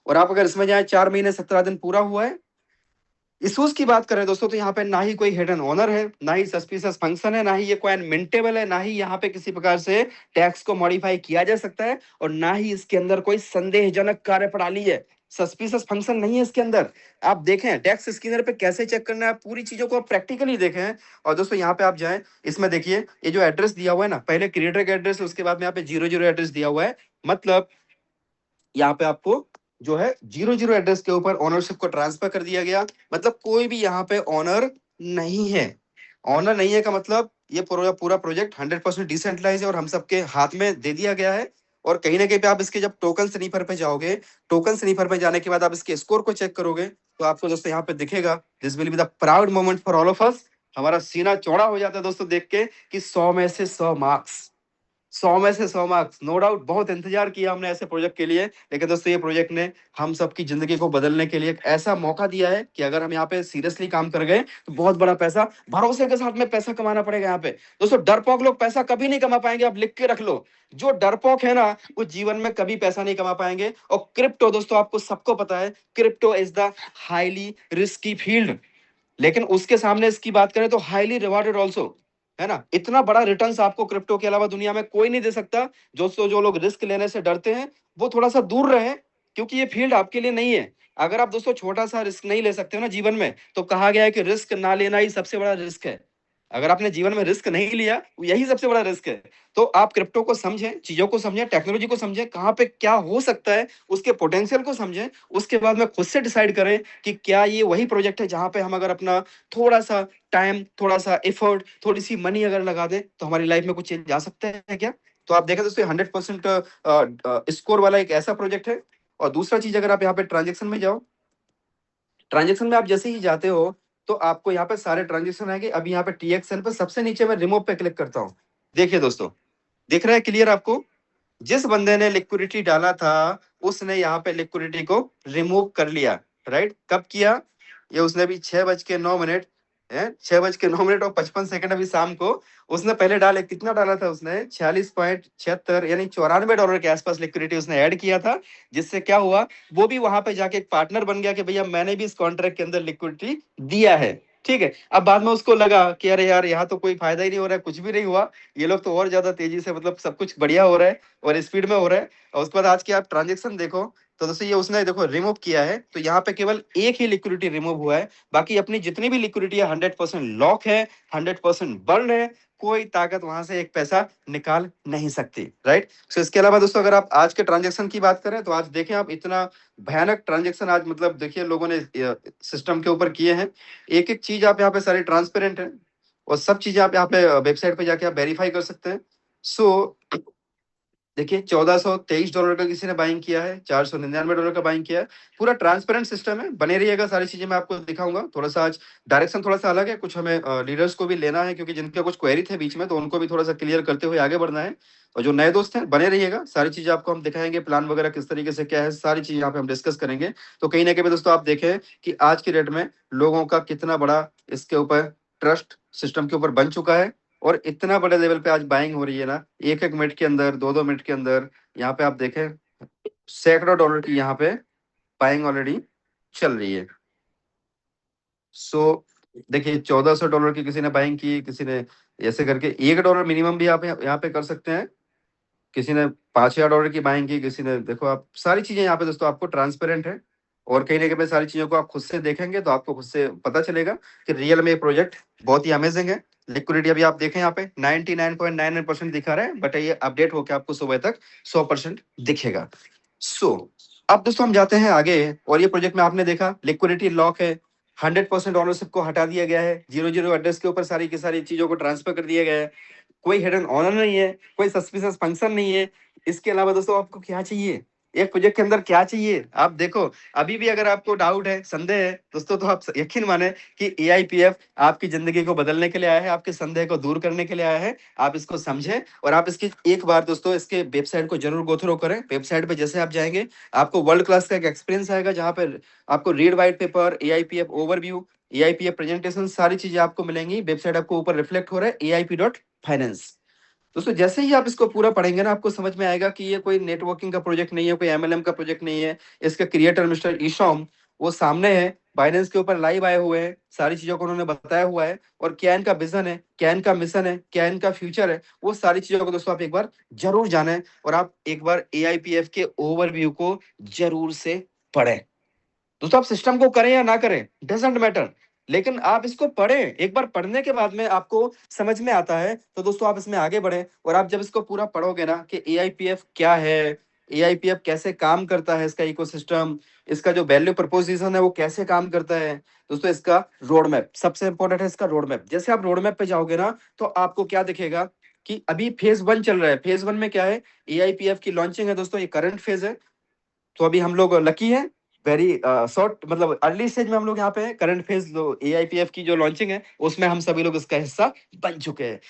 और आप अगर इसमें जाए, 4 महीने 17 दिन पूरा हुआ है। इशूज की बात करें दोस्तों, तो यहाँ पे ना ही कोई हिडन ओनर है, ना ही सस्पिशियस फंक्शन है, ना ही ये कॉइन मिंटेबल है, ना ही यहाँ पे किसी प्रकार से टैक्स को मॉडिफाई किया जा सकता है, और ना ही इसके अंदर कोई संदेहजनक कार्यप्रणाली है। सस्पिशियस फंक्शन नहीं है इसके अंदर। आप देखें टैक्स स्कैनर पे कैसे चेक करना है, पूरी चीजों को आप प्रैक्टिकली देखें। और दोस्तों यहाँ पे आप जाएं, इसमें देखिए ये जो एड्रेस दिया हुआ है ना, पहले क्रिएटर का एड्रेस है, उसके बाद में यहाँ पे 00 एड्रेस दिया हुआ है। मतलब यहाँ पे आपको जो है 00 एड्रेस के ऊपर ओनरशिप को ट्रांसफर कर दिया गया। मतलब कोई भी यहाँ पे ऑनर नहीं है। ऑनर नहीं है का मतलब ये पूरा प्रोजेक्ट 100% डिसेंट्रलाइज है और हम सबके हाथ में दे दिया गया है। और कहीं ना कहीं पे आप इसके जब टोकन स्नीफर पे जाओगे, टोकन स्नीफर पे जाने के बाद आप इसके स्कोर को चेक करोगे, तो आपको दोस्तों यहाँ पे दिखेगा, this will be the proud moment for all of us. हमारा सीना चौड़ा हो जाता है दोस्तों देख के कि 100 में से 100 मार्क्स, 100 में से 100 मार्क्स। नो डाउट बहुत इंतजार किया हमने ऐसे प्रोजेक्ट के लिए, लेकिन दोस्तों ये प्रोजेक्ट ने हम सबकी जिंदगी को बदलने के लिए एक ऐसा मौका दिया है कि अगर हम यहाँ पे सीरियसली काम कर गए तो बहुत बड़ा पैसा, भरोसे के साथ में पैसा कमाना पड़ेगा यहाँ पे। दोस्तों डरपोक लोग पैसा कभी नहीं कमा पाएंगे, आप लिख के रख लो। जो डरपोक है ना, वो जीवन में कभी पैसा नहीं कमा पाएंगे। और क्रिप्टो दोस्तों आपको सबको पता है, crypto is the highly risky field, लेकिन उसके सामने इसकी बात करें तो हाईली रिवार्डेड ऑल्सो, है ना। इतना बड़ा रिटर्न्स आपको क्रिप्टो के अलावा दुनिया में कोई नहीं दे सकता। जो लोग रिस्क लेने से डरते हैं वो थोड़ा सा दूर रहे, क्योंकि ये फील्ड आपके लिए नहीं है। अगर आप दोस्तों छोटा सा रिस्क नहीं ले सकते हो ना जीवन में, तो कहा गया है कि रिस्क ना लेना ही सबसे बड़ा रिस्क है। अगर आपने जीवन में रिस्क नहीं लिया, यही सबसे बड़ा रिस्क है। तो आप क्रिप्टो को समझें, चीजों को समझें, टेक्नोलॉजी को समझें, कहाँ पे क्या हो सकता है, उसके पोटेंशियल को समझें। उसके बाद में खुद से डिसाइड करें कि क्या ये वही प्रोजेक्ट है जहां पे हम अगर अपना थोड़ा सा टाइम, थोड़ा सा एफर्ट, थोड़ी सी मनी अगर लगा दें तो हमारी लाइफ में कुछ चेंज आ सकता है क्या। तो आप देखें दोस्तों 100% स्कोर वाला एक ऐसा प्रोजेक्ट है। और दूसरा चीज, अगर आप यहाँ पे ट्रांजेक्शन में जाओ, ट्रांजेक्शन में आप जैसे ही जाते हो तो आपको यहाँ पे सारे ट्रांजेक्शन आएंगे। अभी यहाँ पे TXN पे सबसे नीचे मैं रिमूव पे क्लिक करता हूँ। देखिए दोस्तों, दिख रहा है क्लियर आपको। जिस बंदे ने लिक्विडिटी डाला था उसने यहाँ पे लिक्विडिटी को रिमूव कर लिया, राइट। कब किया ये उसने? अभी 6:09 है, 6:09 और 55 सेकंड अभी शाम को उसने पहले डाले। कितना डाला था उसने? 46.76 यानी $94 के आसपास लिक्विडिटी उसने ऐड किया था। जिससे क्या हुआ, वो भी वहां पे जाके एक पार्टनर बन गया कि भैया मैंने भी इस कॉन्ट्रैक्ट के अंदर लिक्विडिटी दिया है, ठीक है। अब बाद में उसको लगा कि अरे यार यहाँ तो कोई फायदा ही नहीं हो रहा है, कुछ भी नहीं हुआ, ये लोग तो और ज्यादा तेजी से, मतलब सब कुछ बढ़िया हो रहा है और स्पीड में हो रहा है। और उसके बाद आज की आप ट्रांजेक्शन देखो तो दोस्तों ये उसने देखो रिमूव किया है, तो यहाँ पे केवल एक ही लिक्विडिटी रिमूव हुआ है, बाकी अपनी जितनी भी लिक्विडिटी है 100% लॉक है, 100% बर्न है, कोई ताकत वहां से एक पैसा निकाल नहीं सकती, राइट। सो इसके अलावा दोस्तों अगर आप आज के ट्रांजेक्शन की बात करें तो आज देखें आप इतना भयानक ट्रांजेक्शन आज मतलब देखिए लोगों ने सिस्टम के ऊपर किए हैं। एक एक चीज आप यहाँ पे सारी ट्रांसपेरेंट है और सब चीजें आप यहाँ पे वेबसाइट पे जाके आप वेरीफाई कर सकते हैं। सो देखिए $1423 का किसी ने बाइंग किया है, $499 का बाइंग किया है, पूरा ट्रांसपेरेंट सिस्टम है। बने रहिएगा, सारी चीजें मैं आपको दिखाऊंगा। थोड़ा सा आज डायरेक्शन थोड़ा सा अलग है, कुछ हमें लीडर्स को भी लेना है क्योंकि जिनके कुछ क्वेरी थे बीच में, तो उनको भी थोड़ा सा क्लियर करते हुए आगे बढ़ना है। और जो नए दोस्त हैं बने रहिएगा, सारी चीजें आपको हम दिखाएंगे, प्लान वगैरह किस तरीके से क्या है, सारी चीजें यहाँ पे हम डिस्कस करेंगे। तो कहीं ना कहीं दोस्तों आप देखें कि आज की डेट में लोगों का कितना बड़ा इसके ऊपर ट्रस्ट सिस्टम के ऊपर बन चुका है और इतना बड़े लेवल पे आज बाइंग हो रही है ना, एक एक मिनट के अंदर, दो दो मिनट के अंदर। यहाँ पे आप देखें सैकड़ों डॉलर की यहाँ पे बाइंग ऑलरेडी चल रही है। सो देखिए $1400 की किसी ने बाइंग की, किसी ने ऐसे करके $1 मिनिमम भी आप यहाँ पे कर सकते हैं, किसी ने $5000 की बाइंग की, किसी ने, देखो आप सारी चीजें यहाँ पे दोस्तों आपको ट्रांसपेरेंट है और कहीं ना कहीं पे सारी चीजों को आप खुद से देखेंगे तो आपको खुद से पता चलेगा कि रियल में ये प्रोजेक्ट बहुत ही अमेजिंग है। लिक्विडिटी अभी आप देखें यहाँ पे 99.99% दिखा रहा है, बट ये अपडेट होकर आपको सुबह तक 100% दिखेगा। सो अब दोस्तों हम जाते हैं आगे और ये प्रोजेक्ट में आपने देखा लिक्विडिटी लॉक है, 100% ओनरशिप को हटा दिया गया है, 00 एड्रेस के ऊपर सारी की सारी चीजों को ट्रांसफर कर दिया गया है, कोई हिडन ऑनर नहीं है, कोई सस्पिशियस फंक्शन नहीं है। इसके अलावा दोस्तों आपको क्या चाहिए, एक प्रोजेक्ट के अंदर क्या चाहिए आप देखो। अभी भी अगर आपको डाउट है, संदेह है दोस्तों, तो आप यकीन माने कि एआईपीएफ आपकी जिंदगी को बदलने के लिए आया है, आपके संदेह को दूर करने के लिए आया है। आप इसको समझें और आप इसकी एक बार दोस्तों इसके वेबसाइट को जरूर गो थ्रू करें। वेबसाइट पे जैसे आप जाएंगे आपको वर्ल्ड क्लास का एक एक्सपीरियंस आएगा, जहां पर आपको read white paper, AIPF overview, AIPF presentation, सारी चीजें आपको मिलेंगी। वेबसाइट आपको ऊपर रिफ्लेक्ट हो रहा है AIP.finance। दोस्तों जैसे ही आप इसको पूरा पढ़ेंगे ना, आपको समझ में आएगा कि ये कोई नेटवर्किंग का प्रोजेक्ट नहीं है, कोई एमएलएम का प्रोजेक्ट नहीं है। इसका क्रिएटर मिस्टर ईशॉम वो सामने है, बाइनेंस के ऊपर लाइव आए हुए हैं, सारी चीजों को उन्होंने बताया हुआ है और क्या इनका विजन है, क्या इनका मिशन है, क्या इनका फ्यूचर है, वो सारी चीजों को दोस्तों आप एक बार जरूर जानें और आप एक बार AIPF के ओवरव्यू को जरूर से पढ़ें। दोस्तों आप सिस्टम को करें या ना करें डजंट मैटर, लेकिन आप इसको पढ़ें। एक बार पढ़ने के बाद में आपको समझ में आता है तो दोस्तों आप इसमें आगे बढ़े। और आप जब इसको पूरा पढ़ोगे ना कि AIPF क्या है, AIPF कैसे काम करता है, इसका इकोसिस्टम, इसका जो वैल्यू प्रपोजिशन है वो कैसे काम करता है, दोस्तों इसका रोड मैप सबसे इंपॉर्टेंट है। इसका रोड मैप, जैसे आप रोड मैप पे जाओगे ना तो आपको क्या दिखेगा कि अभी फेज 1 चल रहा है। फेज 1 में क्या है, AIPF की लॉन्चिंग है दोस्तों, ये करंट फेज है। तो अभी हम लोग लकी हैं, वेरी शॉर्ट मतलब अर्ली स्टेज में हम लोग यहाँ पे हैं। करंट फेज जो AIPF की जो लॉन्चिंग है उसमें हम सभी लोग इसका हिस्सा बन चुके हैं।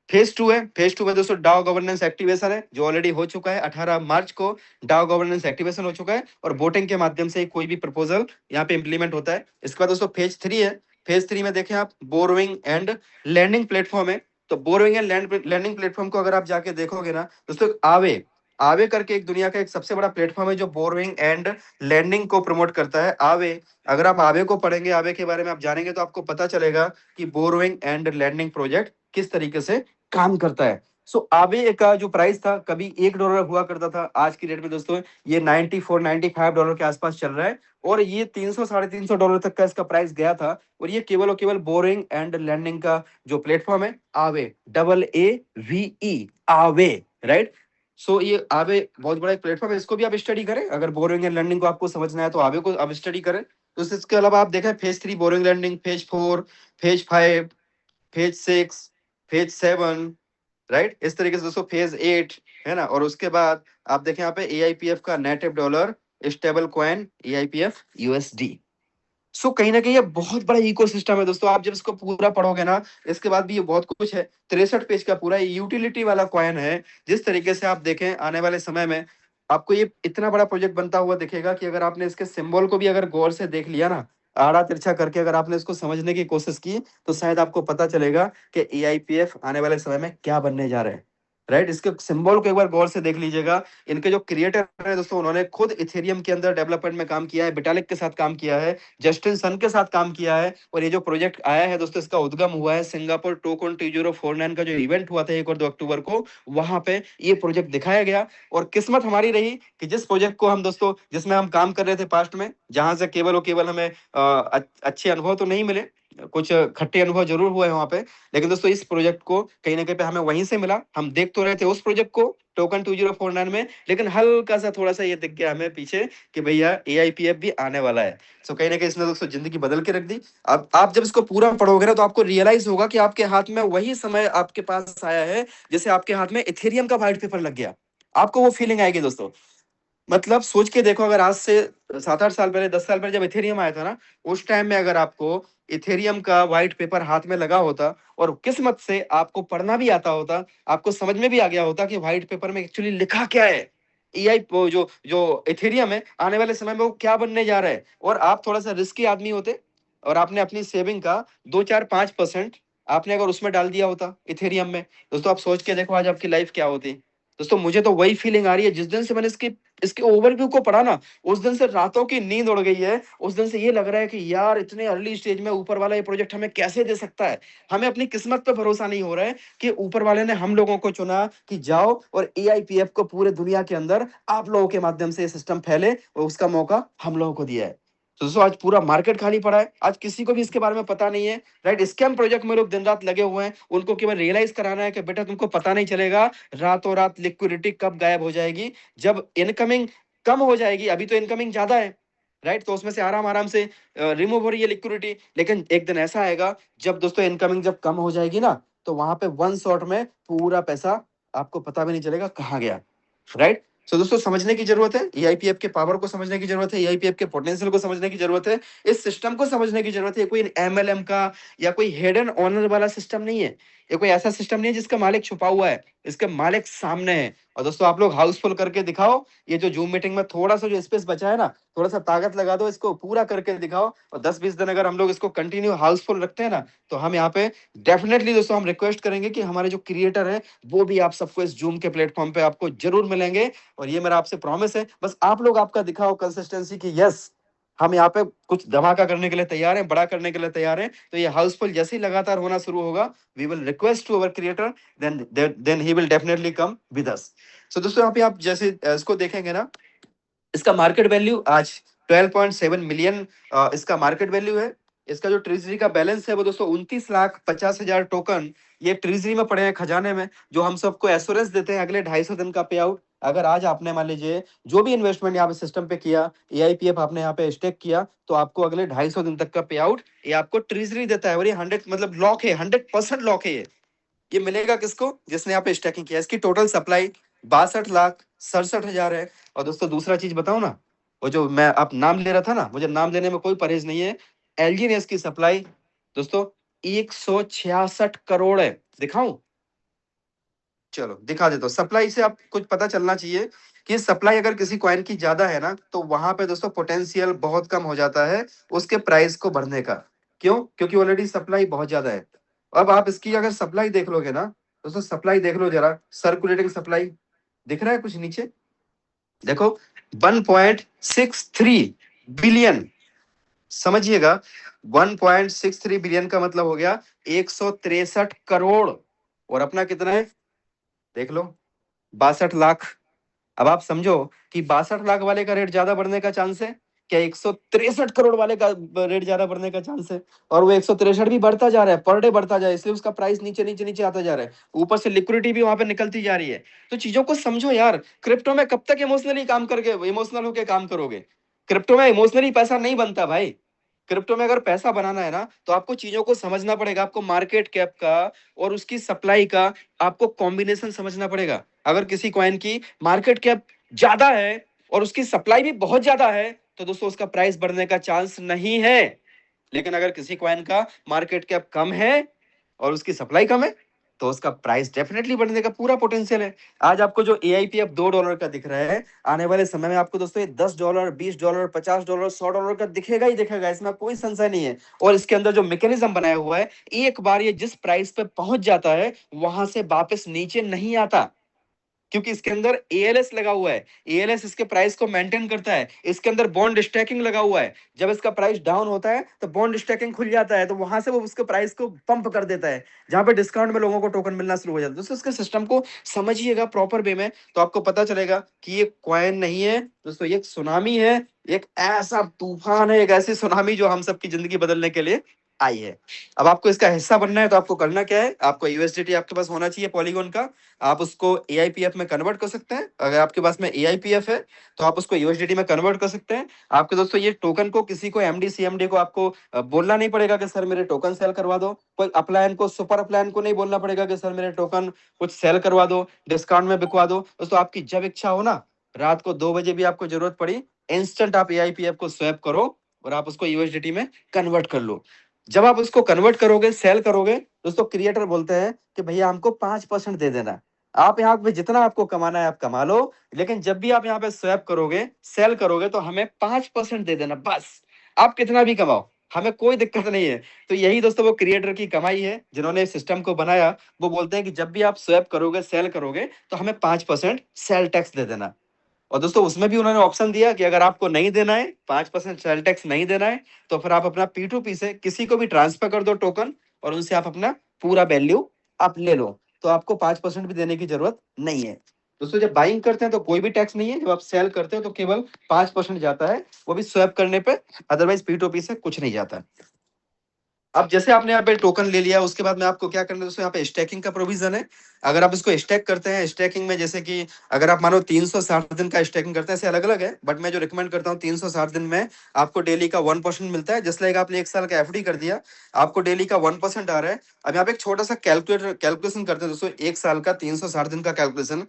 फेज 2 है, फेज 2 में दोस्तों डाओ गवर्नेंस एक्टिवेशन है जो ऑलरेडी हो चुका है। 18 मार्च को डाओ गवर्नेंस एक्टिवेशन हो चुका है और वोटिंग के माध्यम से कोई भी प्रपोजल यहाँ पे इंप्लीमेंट होता है। इसके बाद दोस्तों फेज 3 है। फेज 3 में देखें आप बोरोइंग एंड लैंडिंग प्लेटफॉर्म है। तो बोरोइंग एंड लैंडिंग प्लेटफॉर्म को अगर आप जाके देखोगे ना दोस्तों, आवे आवे करके एक दुनिया का एक सबसे बड़ा प्लेटफॉर्म है जो बोरोइंग एंड लैंडिंग को प्रमोट करता है, आवे। अगर आप आवे को पढ़ेंगे, आवे के बारे में आप जानेंगे तो आपको पता चलेगा कि बोरोइंग एंड लैंडिंग प्रोजेक्ट किस तरीके से काम करता है। सो आवे का जो प्राइस था कभी $1 हुआ करता था, आज की डेट में दोस्तों ये $94-95 के आसपास चल रहा है और ये 300-350 डॉलर तक का इसका प्राइस गया था। और ये केवल और केवल बोरिंग एंड लैंडिंग का जो प्लेटफॉर्म है, आवे, AAVE, आवे, राइट। सो ये आवे बहुत बड़ा एक प्लेटफॉर्म है, इसको भी आप स्टडी करें। अगर बोरिंग एंड लैंडिंग को आपको समझना है तो आवे को आप स्टडी करें। तो इसके अलावा आप देखें phase 3 boring landing, phase 4, phase 5, phase 6, phase 7, right. इस तरीके से दोस्तों फेज 8 है ना। और उसके बाद आप देखें यहाँ पे AIPF का native dollar stable coin AIPF USD। सो कहीं ना कहीं ये बहुत बड़ा इकोसिस्टम है दोस्तों। आप जब इसको पूरा पढ़ोगे ना, इसके बाद भी ये बहुत कुछ है। 63 पेज का पूरा यूटिलिटी वाला कॉइन है। जिस तरीके से आप देखें आने वाले समय में आपको ये इतना बड़ा प्रोजेक्ट बनता हुआ दिखेगा कि अगर आपने इसके सिंबल को भी अगर गौर से देख लिया ना, आड़ा तिरछा करके अगर आपने इसको समझने की कोशिश की तो शायद आपको पता चलेगा कि AIPF आने वाले समय में क्या बनने जा रहे हैं। राइट। इसके सिंबल को एक बार गौर से देख लीजिएगा। इनके जो क्रिएटर है दोस्तों, उन्होंने खुद इथेरियम के अंदर डेवलपमेंट में काम किया है, विटालिक के साथ काम किया है, जस्टिन सन के साथ काम किया है। और ये जो प्रोजेक्ट आया है दोस्तों, इसका उद्गम हुआ है सिंगापुर टोकन 2049 का जो इवेंट हुआ था 1 और 2 अक्टूबर को, वहां पे ये प्रोजेक्ट दिखाया गया। और किस्मत हमारी रही कि जिस प्रोजेक्ट को हम दोस्तों, जिसमें हम काम कर रहे थे पास्ट में, जहां से केवल और केवल हमें अच्छे अनुभव तो नहीं मिले, कुछ खट्टे अनुभव जरूर हुए वहां पे, लेकिन दोस्तों इस प्रोजेक्ट को कहीं ना कहीं पे हमें वहीं से मिला। हम देख तो रहे थे उस प्रोजेक्ट को टोकन 2049 में, लेकिन हल्का सा थोड़ा सा ये दिख गया हमें पीछे कि भैया AIPF भी आने वाला है। सो कहीं ना कहीं इसने दोस्तों जिंदगी बदल के रख दी। अब आप जब इसको पूरा पढ़ोगे ना, तो आपको रियलाइज होगा कि आपके हाथ में वही समय आपके पास आया है जैसे आपके हाथ में इथेरियम का व्हाइट पेपर लग गया। आपको वो फीलिंग आएगी दोस्तों। मतलब सोच के देखो, अगर आज से 7-8 साल पहले, 10 साल पहले जब इथेरियम आया था ना, उस टाइम में अगर आपको इथेरियम का व्हाइट पेपर हाथ में लगा होता और किस्मत से आपको पढ़ना भी आता होता, आपको समझ में भी आ गया होता कि व्हाइट पेपर में एक्चुअली लिखा क्या है, एआई जो जो इथेरियम है आने वाले समय में वो क्या बनने जा रहा है, और आप थोड़ा सा रिस्की आदमी होते और आपने अपनी सेविंग का 2-4-5% आपने अगर उसमें डाल दिया होता इथेरियम में, दोस्तों आप सोच के देखो आज आपकी लाइफ क्या होती। दोस्तों मुझे तो वही फीलिंग आ रही है जिस दिन से मैंने इसके ओवरव्यू को पढ़ा ना, उस दिन से रातों की नींद उड़ गई है। उस दिन से ये लग रहा है कि यार इतने अर्ली स्टेज में ऊपर वाला ये प्रोजेक्ट हमें कैसे दे सकता है। हमें अपनी किस्मत पे भरोसा नहीं हो रहा है कि ऊपर वाले ने हम लोगों को चुना कि जाओ और AIPF को पूरे दुनिया के अंदर आप लोगों के माध्यम से ये सिस्टम फैले, और उसका मौका हम लोगों को दिया है। तो दोस्तों आज पूरा मार्केट खाली पड़ा है, आज किसी को भी इसके बारे में पता नहीं है। राइट, स्कैम प्रोजेक्ट में लोग दिन रात लगे हुए हैं, उनको केवल रियलाइज कराना है कि बेटा तुमको पता नहीं चलेगा रातों रात लिक्विडिटी कब गायब हो जाएगी, जब इनकमिंग कम हो जाएगी। अभी तो इनकमिंग ज्यादा है, राइट, तो उसमें से आराम आराम से रिमूव हो रही है लिक्विडिटी, लेकिन एक दिन ऐसा आएगा जब दोस्तों इनकमिंग जब कम हो जाएगी ना, तो वहां पे वन शॉट में पूरा पैसा आपको पता भी नहीं चलेगा कहाँ गया। राइट, तो दोस्तों समझने की जरूरत है, AIPF के पावर को समझने की जरूरत है, AIPF के पोटेंशियल को समझने की जरूरत है, इस सिस्टम को समझने की जरूरत है। कोई MLM का या कोई हिडन ऑनर वाला सिस्टम नहीं है, ये कोई ऐसा सिस्टम नहीं है जिसका मालिक छुपा हुआ है, इसके मालिक सामने है। और दोस्तों आप लोग हाउसफुल करके दिखाओ, ये जो जूम मीटिंग में थोड़ा सा जो स्पेस बचा है ना, थोड़ा सा ताकत लगा दो, इसको पूरा करके दिखाओ, और 10-20 दिन अगर हम लोग इसको कंटिन्यू हाउसफुल रखते हैं ना, तो हम यहाँ पे डेफिनेटली दोस्तों हम रिक्वेस्ट करेंगे कि हमारे जो क्रिएटर है वो भी आप सबको इस जूम के प्लेटफॉर्म पे आपको जरूर मिलेंगे। और ये मेरा आपसे प्रॉमिस है, बस आप लोग आपका दिखाओ कंसिस्टेंसी कि यस हम यहाँ पे कुछ धमाका करने के लिए तैयार हैं, बड़ा करने के लिए तैयार हैं। तो ये हाउसफुल जैसे ही लगातार होना शुरू होगा, we will request to our creator, then he will definitely come with us. So दोस्तों यहाँ पे आप जैसे इसको देखेंगे ना, इसका मार्केट वैल्यू आज 12.7 मिलियन इसका मार्केट वैल्यू है। इसका जो ट्रेजरी का बैलेंस है वो दोस्तों 29,50,000 टोकन ये ट्रेजरी में पड़े हैं, खजाने में, जो हम सबको एश्योरेंस देते हैं अगले 250 दिन का पे आउट। अगर आज आपने मान लीजिए जो भी इन्वेस्टमेंट यहाँ पे सिस्टम पे किया, AIPF आपने यहाँ पे स्टेक किया, तो आपको अगले 250 दिन तक का पे आउट ये आपको ट्रेजरी देता है। और ये 100 मतलब लॉक है, 100% लॉक है। ये मिलेगा किसको? जिसने यहाँ पे स्टेकिंग किया। इसकी टोटल सप्लाई 62,67,000 है। और दोस्तों दूसरा चीज बताओ ना, वो जो मैं आप नाम ले रहा था ना, मुझे नाम लेने में कोई परहेज नहीं है। LG ने इसकी सप्लाई दोस्तों 166 करोड़ है। दिखाऊं? चलो दिखा देता हूं। सप्लाई से आप कुछ पता चलना चाहिए कि सप्लाई अगर किसी कॉइन की ज्यादा है ना, तो वहां पे दोस्तों पोटेंशियल बहुत कम हो जाता है उसके प्राइस को बढ़ने का। क्यों? क्योंकि ऑलरेडी सप्लाई बहुत ज्यादा है। अब आप इसकी अगर सप्लाई देख लोगे ना दोस्तों, सप्लाई देख लो जरा, सर्कुलेटिंग सप्लाई दिख रहा है कुछ नीचे? देखो 1.63 बिलियन, समझिएगा 1.63 बिलियन का मतलब हो गया 163 करोड़। और अपना कितना है देख लो, 62 लाख। अब आप समझो कि 62 लाख वाले का रेट ज्यादा बढ़ने का चांस है क्या 163 करोड़ वाले का रेट ज्यादा बढ़ने का चांस है? और वो 163 भी बढ़ता जा रहा है, पर डे बढ़ता जा रहा है, इसलिए उसका प्राइस नीचे नीचे नीचे आता जा रहा है। ऊपर से लिक्विडिटी भी वहां पे निकलती जा रही है। तो चीजों को समझो यार, क्रिप्टो में कब तक इमोशनली काम करके इमोशनल होकर काम करोगे? क्रिप्टो में इमोशनली पैसा नहीं बनता भाई। क्रिप्टो में अगर पैसा बनाना है ना, तो आपको चीजों को समझना पड़ेगा, आपको मार्केट कैप का और उसकी सप्लाई का आपको कॉम्बिनेशन समझना पड़ेगा। अगर किसी कॉइन की मार्केट कैप ज्यादा है और उसकी सप्लाई भी बहुत ज्यादा है, तो दोस्तों उसका प्राइस बढ़ने का चांस नहीं है। लेकिन अगर किसी कॉइन का मार्केट कैप कम है और उसकी सप्लाई कम है, तो उसका प्राइस डेफिनेटली बढ़ने का पूरा पोटेंशियल है। आज आपको जो AIPF $2 का दिख रहा है, आने वाले समय में आपको दोस्तों ये $10, $20, $50, $100 का दिखेगा ही दिखेगा, इसमें कोई संशय नहीं है। और इसके अंदर जो मैकेनिज्म बनाया हुआ है, एक बार ये जिस प्राइस पे पहुंच जाता है वहां से वापस नीचे नहीं आता, क्योंकि इसके अंदर ALS लगा हुआ है। ALS इसके प्राइस को मेंटेन करता है। इसके अंदर बॉन्ड स्टैकिंग लगा हुआ है। जब इसका प्राइस डाउन होता है तो बॉन्ड स्टैकिंग खुल जाता है, तो वहां से वो उसके प्राइस को पंप कर देता है, जहां पे डिस्काउंट में लोगों को टोकन मिलना शुरू हो जाता है। दोस्तों इसके सिस्टम को समझिएगा प्रॉपर वे में, तो आपको पता चलेगा कि ये कॉइन नहीं है दोस्तों, ये एक सुनामी है, एक ऐसा तूफान है, एक ऐसी सुनामी जो हम सबकी जिंदगी बदलने के लिए आई है। अब आपको इसका हिस्सा बनना है तो आपको करना क्या है, आपको USDT आपके पास होना चाहिए पॉलीगॉन का। आप उसको AIPF में कन्वर्ट कर सकते हैं। अगर आपके पास में AIPF है तो आप उसको USDT में कन्वर्ट कर सकते हैं। आपके दोस्तों ये टोकन को किसी को MD CMD को आपको बोलना नहीं पड़ेगा कि सर मेरे टोकन सेल करवा दो। कोई अपलायन को, सुपर अपलायन को नहीं बोलना पड़ेगा कि सर मेरे टोकन कुछ सेल करवा दो, डिस्काउंट में बिकवा दो। दोस्तों आपकी जब इच्छा हो ना, रात को 2 बजे भी आपको जरूरत पड़ी, इंस्टेंट आप AIPF को स्वैप करो और आप उसको USDT में कन्वर्ट कर लो। जब आप उसको कन्वर्ट करोगे, सेल करोगे, दोस्तों क्रिएटर बोलते हैं कि भैया हमको 5% दे देना। आप यहाँ पे जितना आपको कमाना है आप कमा लो, लेकिन जब भी आप यहाँ पे स्वैप करोगे, सेल करोगे, तो हमें 5% दे देना बस। आप कितना भी कमाओ, हमें कोई दिक्कत नहीं है। तो यही दोस्तों वो क्रिएटर की कमाई है, जिन्होंने सिस्टम को बनाया। वो बोलते हैं कि जब भी आप स्वैप करोगे, सेल करोगे, तो हमें 5% सेल टैक्स दे देना। और दोस्तों उसमें भी उन्होंने ऑप्शन दिया कि अगर आपको नहीं देना है, 5% सेल टैक्स नहीं देना है, तो फिर आप अपना P2P से किसी को भी ट्रांसफर कर दो टोकन, और उनसे आप अपना पूरा वैल्यू आप ले लो, तो आपको 5% भी देने की जरूरत नहीं है। दोस्तों जब बाइंग करते हैं तो कोई भी टैक्स नहीं है, जब आप सेल करते हो तो केवल 5% जाता है, वो भी स्वैप करने पे, अदरवाइज P2P से कुछ नहीं जाता। अब जैसे आपने यहाँ पे टोकन ले लिया, उसके बाद में आपको क्या करना है दोस्तों, यहाँ पे स्टैकिंग का प्रोविजन है। अगर आप इसको स्टैक करते हैं, स्टैकिंग में जैसे कि अगर आप मानो 360 दिन का स्टैकिंग करते हैं, ऐसे अलग अलग है, बट मैं जो रिकमेंड करता हूँ 360 दिन में आपको डेली का 1% मिलता है। जस्ट लाइक आपने 1 साल का FD कर दिया, आपको डेली का 1% आ रहा है। अब यहाँ पे एक छोटा सा कैलकुलेशन करते हैं दोस्तों, 1 साल का 360 दिन का कैलकुलेशन।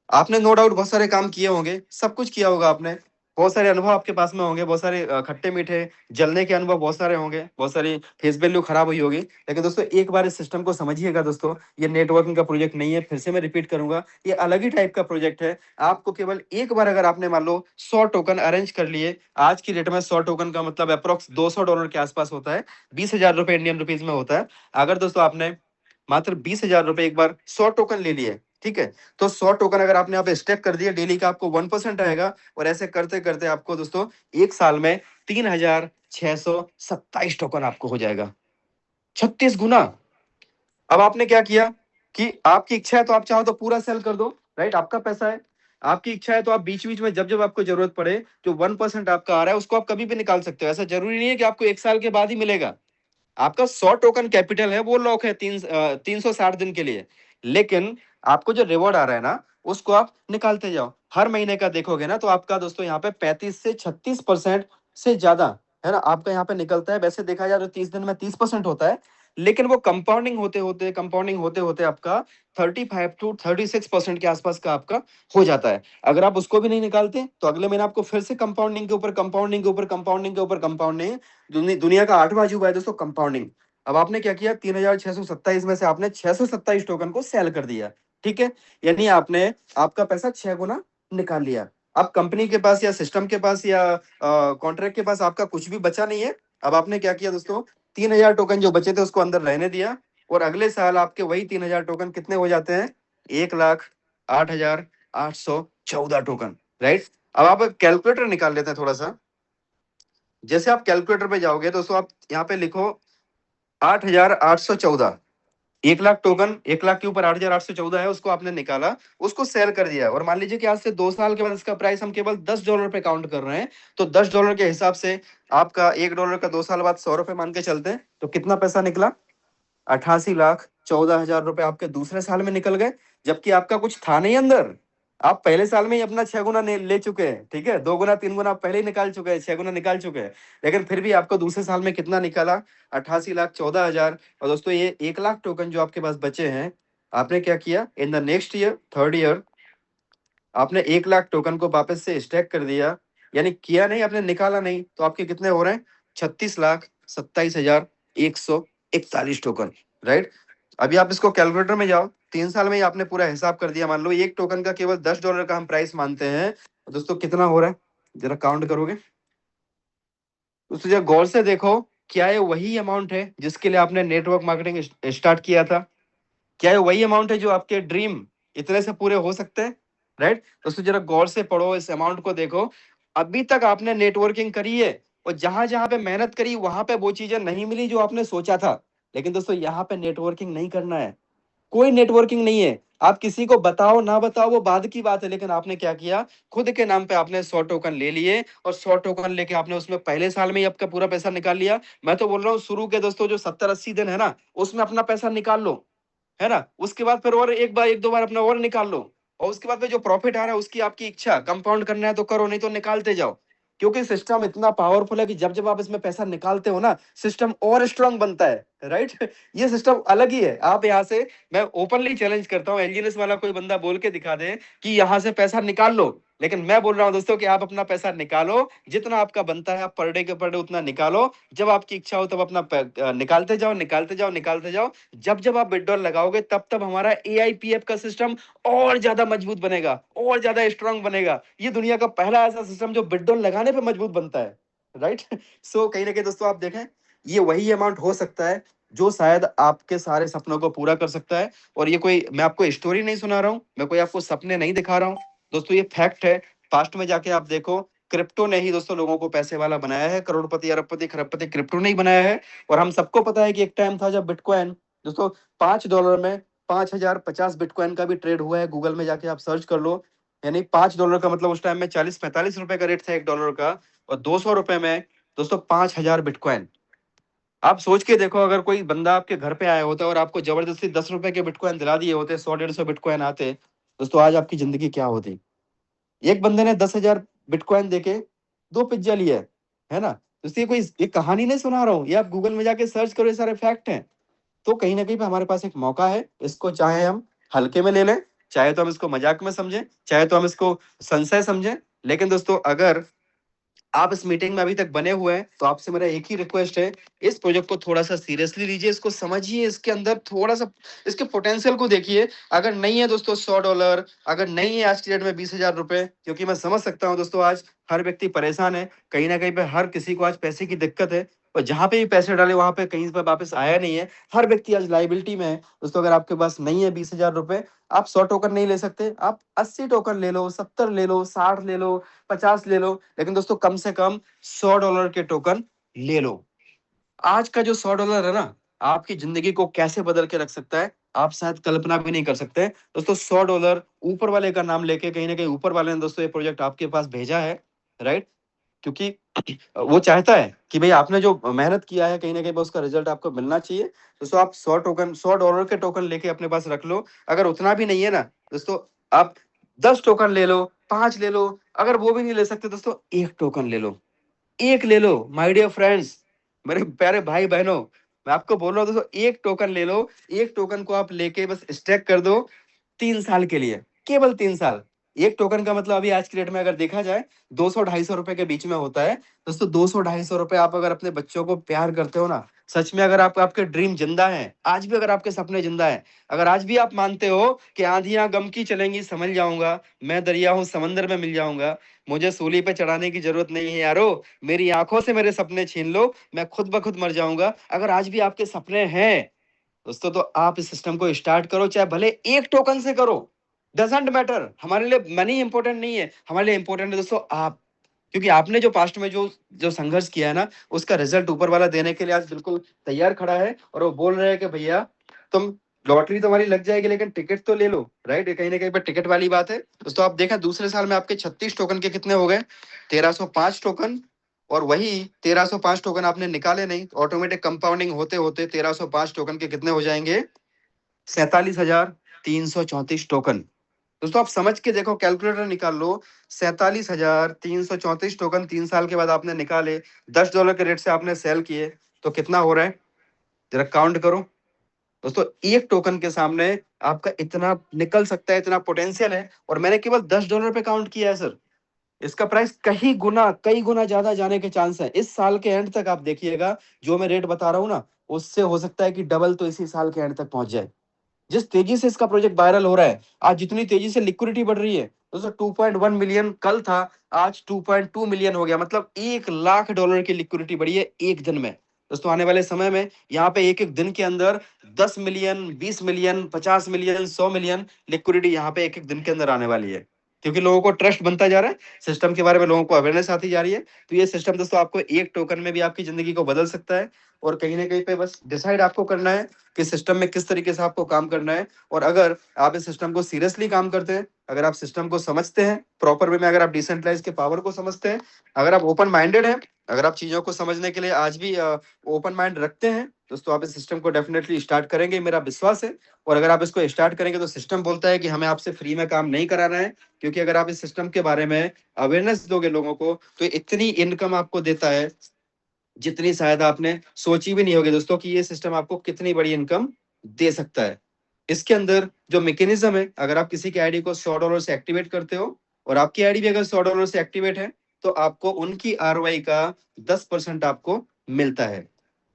आपने नो डाउट बहुत सारे काम किए होंगे, सब कुछ किया होगा आपने, बहुत सारे अनुभव आपके पास में होंगे, बहुत सारे खट्टे मीठे जलने के अनुभव बहुत सारे होंगे, बहुत सारी फेस वैल्यू खराब हुई होगी। लेकिन दोस्तों एक बार इस सिस्टम को समझिएगा दोस्तों, ये नेटवर्किंग का प्रोजेक्ट नहीं है, फिर से मैं रिपीट करूंगा, ये अलग ही टाइप का प्रोजेक्ट है। आपको केवल एक बार अगर आपने मान लो 100 टोकन अरेंज कर लिए, आज की डेट में 100 टोकन का मतलब अप्रोक्स $200 के आसपास होता है, 20,000 रुपए इंडियन रुपीज में होता है। अगर दोस्तों आपने मात्र 20,000 रुपए एक बार 100 टोकन ले लिए, ठीक है, तो 100 टोकन अगर आपने यहाँ पे स्टेक कर दिया, डेली का आपको 1% आएगा, और ऐसे करते करते आपको दोस्तों 1 साल में 3,627 टोकन आपको हो जाएगा, 36 गुना। अब आपने क्या किया कि आपकी इच्छा है तो आप चाहो तो पूरा सेल कर दो, राइट, आपका पैसा है। आपकी इच्छा है तो आप बीच बीच में जब जब आपको जरूरत पड़े, जो 1% आपका आ रहा है उसको आप कभी भी निकाल सकते हो। ऐसा जरूरी नहीं है कि आपको 1 साल के बाद ही मिलेगा। आपका 100 टोकन कैपिटल है, वो लॉक है 360 दिन के लिए, लेकिन आपको जो रिवॉर्ड आ रहा है ना, उसको आप निकालते जाओ। हर महीने का देखोगे ना, तो आपका दोस्तों यहाँ पे 35 से 36% से ज्यादा है ना, आपका यहाँ पे निकलता है। वैसे देखा जाए तो 30 दिन में 30% होता है, लेकिन वो कंपाउंडिंग होते होते आपका 35 टू 36% के आसपास का आपका हो जाता है। अगर आप उसको भी नहीं निकालते तो अगले महीने आपको फिर से कंपाउंडिंग के ऊपर कंपाउंडिंग के ऊपर कंपाउंडिंग के ऊपर कंपाउंडिंग, दुनिया का 8वां अजूबा है दोस्तों कंपाउंडिंग। अब आपने क्या किया, 3,627 में से आपने 627 टोकन को सेल कर दिया, ठीक है, यानी आपने आपका पैसा 6 गुना निकाल लिया। अब कंपनी के पास या सिस्टम के पास या कॉन्ट्रैक्ट के पास आपका कुछ भी बचा नहीं है। अब आपने क्या किया दोस्तों, 3,000 टोकन जो बचे थे उसको अंदर रहने दिया, और अगले साल आपके वही 3,000 टोकन कितने हो जाते हैं, 1,08,814 टोकन, राइट। अब आप कैलकुलेटर निकाल लेते हैं थोड़ा सा। जैसे आप कैलकुलेटर पे जाओगे दोस्तों, आप यहाँ पे लिखो 8,814, 1 लाख टोकन, 1 लाख के ऊपर 8,814 है, उसको आपने निकाला, उसको सेल कर दिया, और मान लीजिए कि आज से 2 साल के बाद इसका प्राइस हम केवल $10 पे काउंट कर रहे हैं, तो $10 के हिसाब से आपका $1 का 2 साल बाद 100 रुपए मान के चलते हैं, तो कितना पैसा निकला, 88,14,000 रुपए आपके दूसरे साल में निकल गए, जबकि आपका कुछ था नहीं अंदर। आप पहले साल में ही अपना 6 गुना ले चुके हैं, ठीक है, 2 गुना 3 गुना आप पहले ही निकाल चुके हैं, 6 गुना निकाल चुके हैं, लेकिन फिर भी आपको दूसरे साल में कितना निकाला, 88,14,000। और दोस्तों ये 1 लाख टोकन जो आपके पास बचे हैं, आपने क्या किया, in the next year, third year, आपने 1 लाख टोकन को वापस से स्टैक कर दिया, यानी किया नहीं, आपने निकाला नहीं, तो आपके कितने हो रहे हैं, 36,27,141 टोकन, राइट। अभी आप इसको कैलकुलेटर में जाओ, 3 साल में ही आपने पूरा हिसाब कर दिया। मान लो एक टोकन का केवल $10 का हम प्राइस मानते हैं, तो दोस्तों कितना हो रहा है, जरा काउंट करोगे? दोस्तों जरा गौर से देखो, क्या ये वही अमाउंट है जिसके लिए आपने नेटवर्क मार्केटिंग स्टार्ट किया था? क्या ये वही अमाउंट है जो आपके ड्रीम इतने से पूरे हो सकते हैं? राइट? दोस्तों जरा गौर से पढ़ो, इस अमाउंट को देखो। अभी तक आपने नेटवर्किंग करी है और जहां जहां पे मेहनत करी वहां पे वो चीजें नहीं मिली जो आपने सोचा था। लेकिन दोस्तों यहाँ पे नेटवर्किंग नहीं करना है, कोई नेटवर्किंग नहीं है। आप किसी को बताओ ना बताओ वो बाद की बात है, लेकिन आपने क्या किया, खुद के नाम पे आपने 100 टोकन ले लिए और 100 टोकन लेके आपने उसमें पहले साल में ही आपका पूरा पैसा निकाल लिया। मैं तो बोल रहा हूँ शुरू के दोस्तों जो 70-80 दिन है ना, उसमें अपना पैसा निकाल लो, है ना? उसके बाद फिर और एक बार 1-2 बार अपना और निकाल लो, और उसके बाद में जो प्रॉफिट आ रहा है उसकी आपकी इच्छा, कंपाउंड करना है तो करो, नहीं तो निकालते जाओ। क्योंकि सिस्टम इतना पावरफुल है कि जब जब आप इसमें पैसा निकालते हो ना, सिस्टम और स्ट्रांग बनता है। राइट? ये सिस्टम अलग ही है। आप यहाँ से, मैं ओपनली चैलेंज करता हूँ, एलजीएनएस वाला कोई बंदा बोल के दिखा दे कि यहाँ से पैसा निकाल लो, लेकिन मैं बोल रहा हूँ दोस्तों कि आप अपना पैसा निकालो, जितना आपका बनता है आप पर डे के पर डे उतना निकालो। जब आपकी इच्छा हो तब अपना निकालते जाओ, निकालते जाओ, निकालते जाओ। जब जब आप विड्रॉल लगाओगे तब तब हमारा एआईपीएफ का सिस्टम और ज्यादा मजबूत बनेगा, और ज्यादा स्ट्रांग बनेगा। ये दुनिया का पहला ऐसा सिस्टम जो विड्रॉल लगाने पे मजबूत बनता है। राइट? सो कहीं ना कहीं दोस्तों आप देखें, ये वही अमाउंट हो सकता है जो शायद आपके सारे सपनों को पूरा कर सकता है। और ये कोई, मैं आपको स्टोरी नहीं सुना रहा हूं, मैं कोई आपको सपने नहीं दिखा रहा हूं दोस्तों, ये फैक्ट है। पास्ट में जाके आप देखो, क्रिप्टो ने ही दोस्तों लोगों को पैसे वाला बनाया है, करोड़पति अरबपति खरबपति क्रिप्टो ने ही बनाया है। और हम सबको पता है कि एक टाइम था जब बिटकॉइन दोस्तों $5 में 5050 बिटकॉइन का भी ट्रेड हुआ है। गूगल में जाके आप सर्च कर लो, यानी $5 का मतलब उस टाइम में 40-45 रुपए का रेट था $1 का, और 200 रुपए में दोस्तों 5000 बिटकॉइन। आप सोच के देखो, अगर कोई बंदा आपके घर पे आया होता और आपको जबरदस्ती ₹10 के बिटकॉइन दिला दिए होते, 100-150 बिटकॉइन आते दोस्तों, आज आपकी जिंदगी क्या होती? एक बंदे ने 10,000 बिटकॉइन देके 2 पिज्जा लिया है ना? तो ये कोई, ये कहानी नहीं सुना रहा हूँ, ये आप गूगल में जाके सर्च करो, ये सारे फैक्ट हैं। तो कहीं ना कहीं पे हमारे पास एक मौका है, इसको चाहे हम हल्के में ले लें, चाहे तो हम इसको मजाक में समझें, चाहे तो हम इसको संशय समझें। लेकिन दोस्तों अगर आप इस मीटिंग में अभी तक बने हुए हैं तो आपसे मेरा एक ही रिक्वेस्ट है, इस प्रोजेक्ट को थोड़ा सा सीरियसली लीजिए, इसको समझिए, इसके अंदर थोड़ा सा इसके पोटेंशियल को देखिए। अगर नहीं है दोस्तों $100, अगर नहीं है आज की डेट में 20,000 रुपए, क्योंकि मैं समझ सकता हूं दोस्तों आज हर व्यक्ति परेशान है, कहीं ना कहीं पे हर किसी को आज पैसे की दिक्कत है, और जहां पे भी पैसे डाले वहां पे कहीं पर वापस आया नहीं है। हर व्यक्ति आज लाइबिलिटी में है दोस्तों। अगर आपके पास नहीं है 20,000 रुपए, आप 100 टोकन नहीं ले सकते, आप 80 टोकन ले लो, 70 ले लो, 60 ले लो, 50 ले लो, लेकिन दोस्तों कम से कम $100 के टोकन ले लो। आज का जो $100 है ना, आपकी जिंदगी को कैसे बदल के रख सकता है, आप शायद कल्पना भी नहीं कर सकते दोस्तों। $100 ऊपर वाले का नाम लेके, कहीं ना कहीं ऊपर वाले ने दोस्तों ये प्रोजेक्ट आपके पास भेजा है। राइट? क्योंकि वो चाहता है कि भाई आपने जो मेहनत किया है कहीं ना कहीं उसका रिजल्ट आपको मिलना चाहिए। दोस्तों आप $100 के टोकन लेके अपने पास रख लो। अगर उतना भी नहीं है ना दोस्तों, आप 10 टोकन ले लो, 5 ले लो, अगर वो भी नहीं ले सकते दोस्तों, 1 टोकन ले लो, 1 ले लो। माय डियर फ्रेंड्स, मेरे प्यारे भाई बहनों, मैं आपको बोल रहा हूँ दोस्तों, 1 टोकन ले लो। 1 टोकन को आप लेके बस स्टैक कर दो 3 साल के लिए, केवल 3 साल। 1 टोकन का मतलब अभी आज की डेट में अगर देखा जाए 200-250 रुपए के बीच में होता है दोस्तों। 200-250 रुपए आप अगर अपने बच्चों को प्यार करते हो ना, सच में अगर आप, आपके ड्रीम जिंदा है आज भी, अगर आपके सपने जिंदा है, अगर आज भी आप मानते हो कि आंधियां गम की चलेंगी संभल जाऊंगा, मैं दरिया हूं समंदर में मिल जाऊंगा, मुझे सूली पे चढ़ाने की जरूरत नहीं है यारो, मेरी आंखों से मेरे सपने छीन लो, मैं खुद ब खुद मर जाऊंगा। अगर आज भी आपके सपने हैं दोस्तों, तो आप इस सिस्टम को स्टार्ट करो, चाहे भले 1 टोकन से करो, डजेंट मैटर। हमारे लिए मनी इंपॉर्टेंट नहीं है, हमारे लिए इंपॉर्टेंट है दोस्तों आप। क्योंकि आपने जो पास्ट में जो जो संघर्ष किया है ना, उसका रिजल्ट ऊपर वाला देने के लिए आज बिल्कुल तैयार खड़ा है। और वो बोल रहे हैं कि भैया तुम, लॉटरी तुम्हारी लग जाएगी लेकिन टिकट तो ले लो। राइट? कहीं ना कहीं पर टिकट वाली बात है दोस्तों। आप देखा दूसरे साल में आपके 36 टोकन के कितने हो गए, 1305 टोकन। और वही 1305 टोकन आपने निकाले नहीं, ऑटोमेटिक कंपाउंडिंग होते होते 1305 टोकन के कितने हो जाएंगे, 47,334 टोकन। दोस्तों आप समझ के देखो, कैलकुलेटर निकाल लो, 47,334 टोकन 3 साल के बाद आपने निकाले, $10 के रेट से आपने सेल किए, तो कितना हो रहा है, जरा काउंट करो दोस्तों। 1 टोकन के सामने आपका इतना निकल सकता है, इतना पोटेंशियल है, और मैंने केवल $10 पे काउंट किया है सर। इसका प्राइस कई गुना ज्यादा जाने के चांस है। इस साल के एंड तक आप देखिएगा, जो मैं रेट बता रहा हूँ ना, उससे हो सकता है कि डबल तो इसी साल के एंड तक पहुंच जाए। जिस तेजी से इसका प्रोजेक्ट वायरल हो रहा है, आज जितनी तेजी से लिक्विडिटी बढ़ रही है दोस्तों, 2.1 मिलियन कल था, आज 2.2 मिलियन हो गया, मतलब $1 लाख की लिक्विडिटी बढ़ी है एक दिन में। दोस्तों आने वाले समय में यहाँ पे एक एक दिन के अंदर 10 million, 20 million, 50 million, 100 million liquidity यहाँ पे एक एक दिन के अंदर आने वाली है, क्योंकि लोगों को ट्रस्ट बनता जा रहा है, सिस्टम के बारे में लोगों को अवेयरनेस आती जा रही है। तो ये सिस्टम दोस्तों आपको एक टोकन में भी आपकी जिंदगी को बदल सकता है। और कहीं ना कहीं पे बस डिसाइड आपको करना है कि सिस्टम में किस तरीके से आपको काम करना है। और अगर आप इस सिस्टम को सीरियसली काम करते हैं, अगर आप सिस्टम को समझते हैं प्रॉपर वे में, अगर आप डिसेंट्रलाइज के पावर को समझते हैं, अगर आप ओपन माइंडेड हैं, अगर आप चीजों को समझने के लिए आज भी ओपन माइंड रखते हैं दोस्तों, आप इस सिस्टम को डेफिनेटली स्टार्ट करेंगे, मेरा विश्वास है। और अगर आप इसको स्टार्ट करेंगे तो सिस्टम बोलता है कि हमें आपसे फ्री में काम नहीं कराना है, क्योंकि अगर आप इस सिस्टम के बारे में अवेयरनेस दोगे लोगों को तो इतनी इनकम आपको देता है जितनी शायद आपने सोची भी नहीं होगी दोस्तों, कि ये सिस्टम आपको कितनी बड़ी इनकम दे सकता है। इसके अंदर जो मैकेनिज्म है, अगर आप किसी की आईडी को $100 से एक्टिवेट करते हो और आपकी आईडी भी अगर $100 से एक्टिवेट है, तो आपको उनकी आरओआई का 10% आपको मिलता है,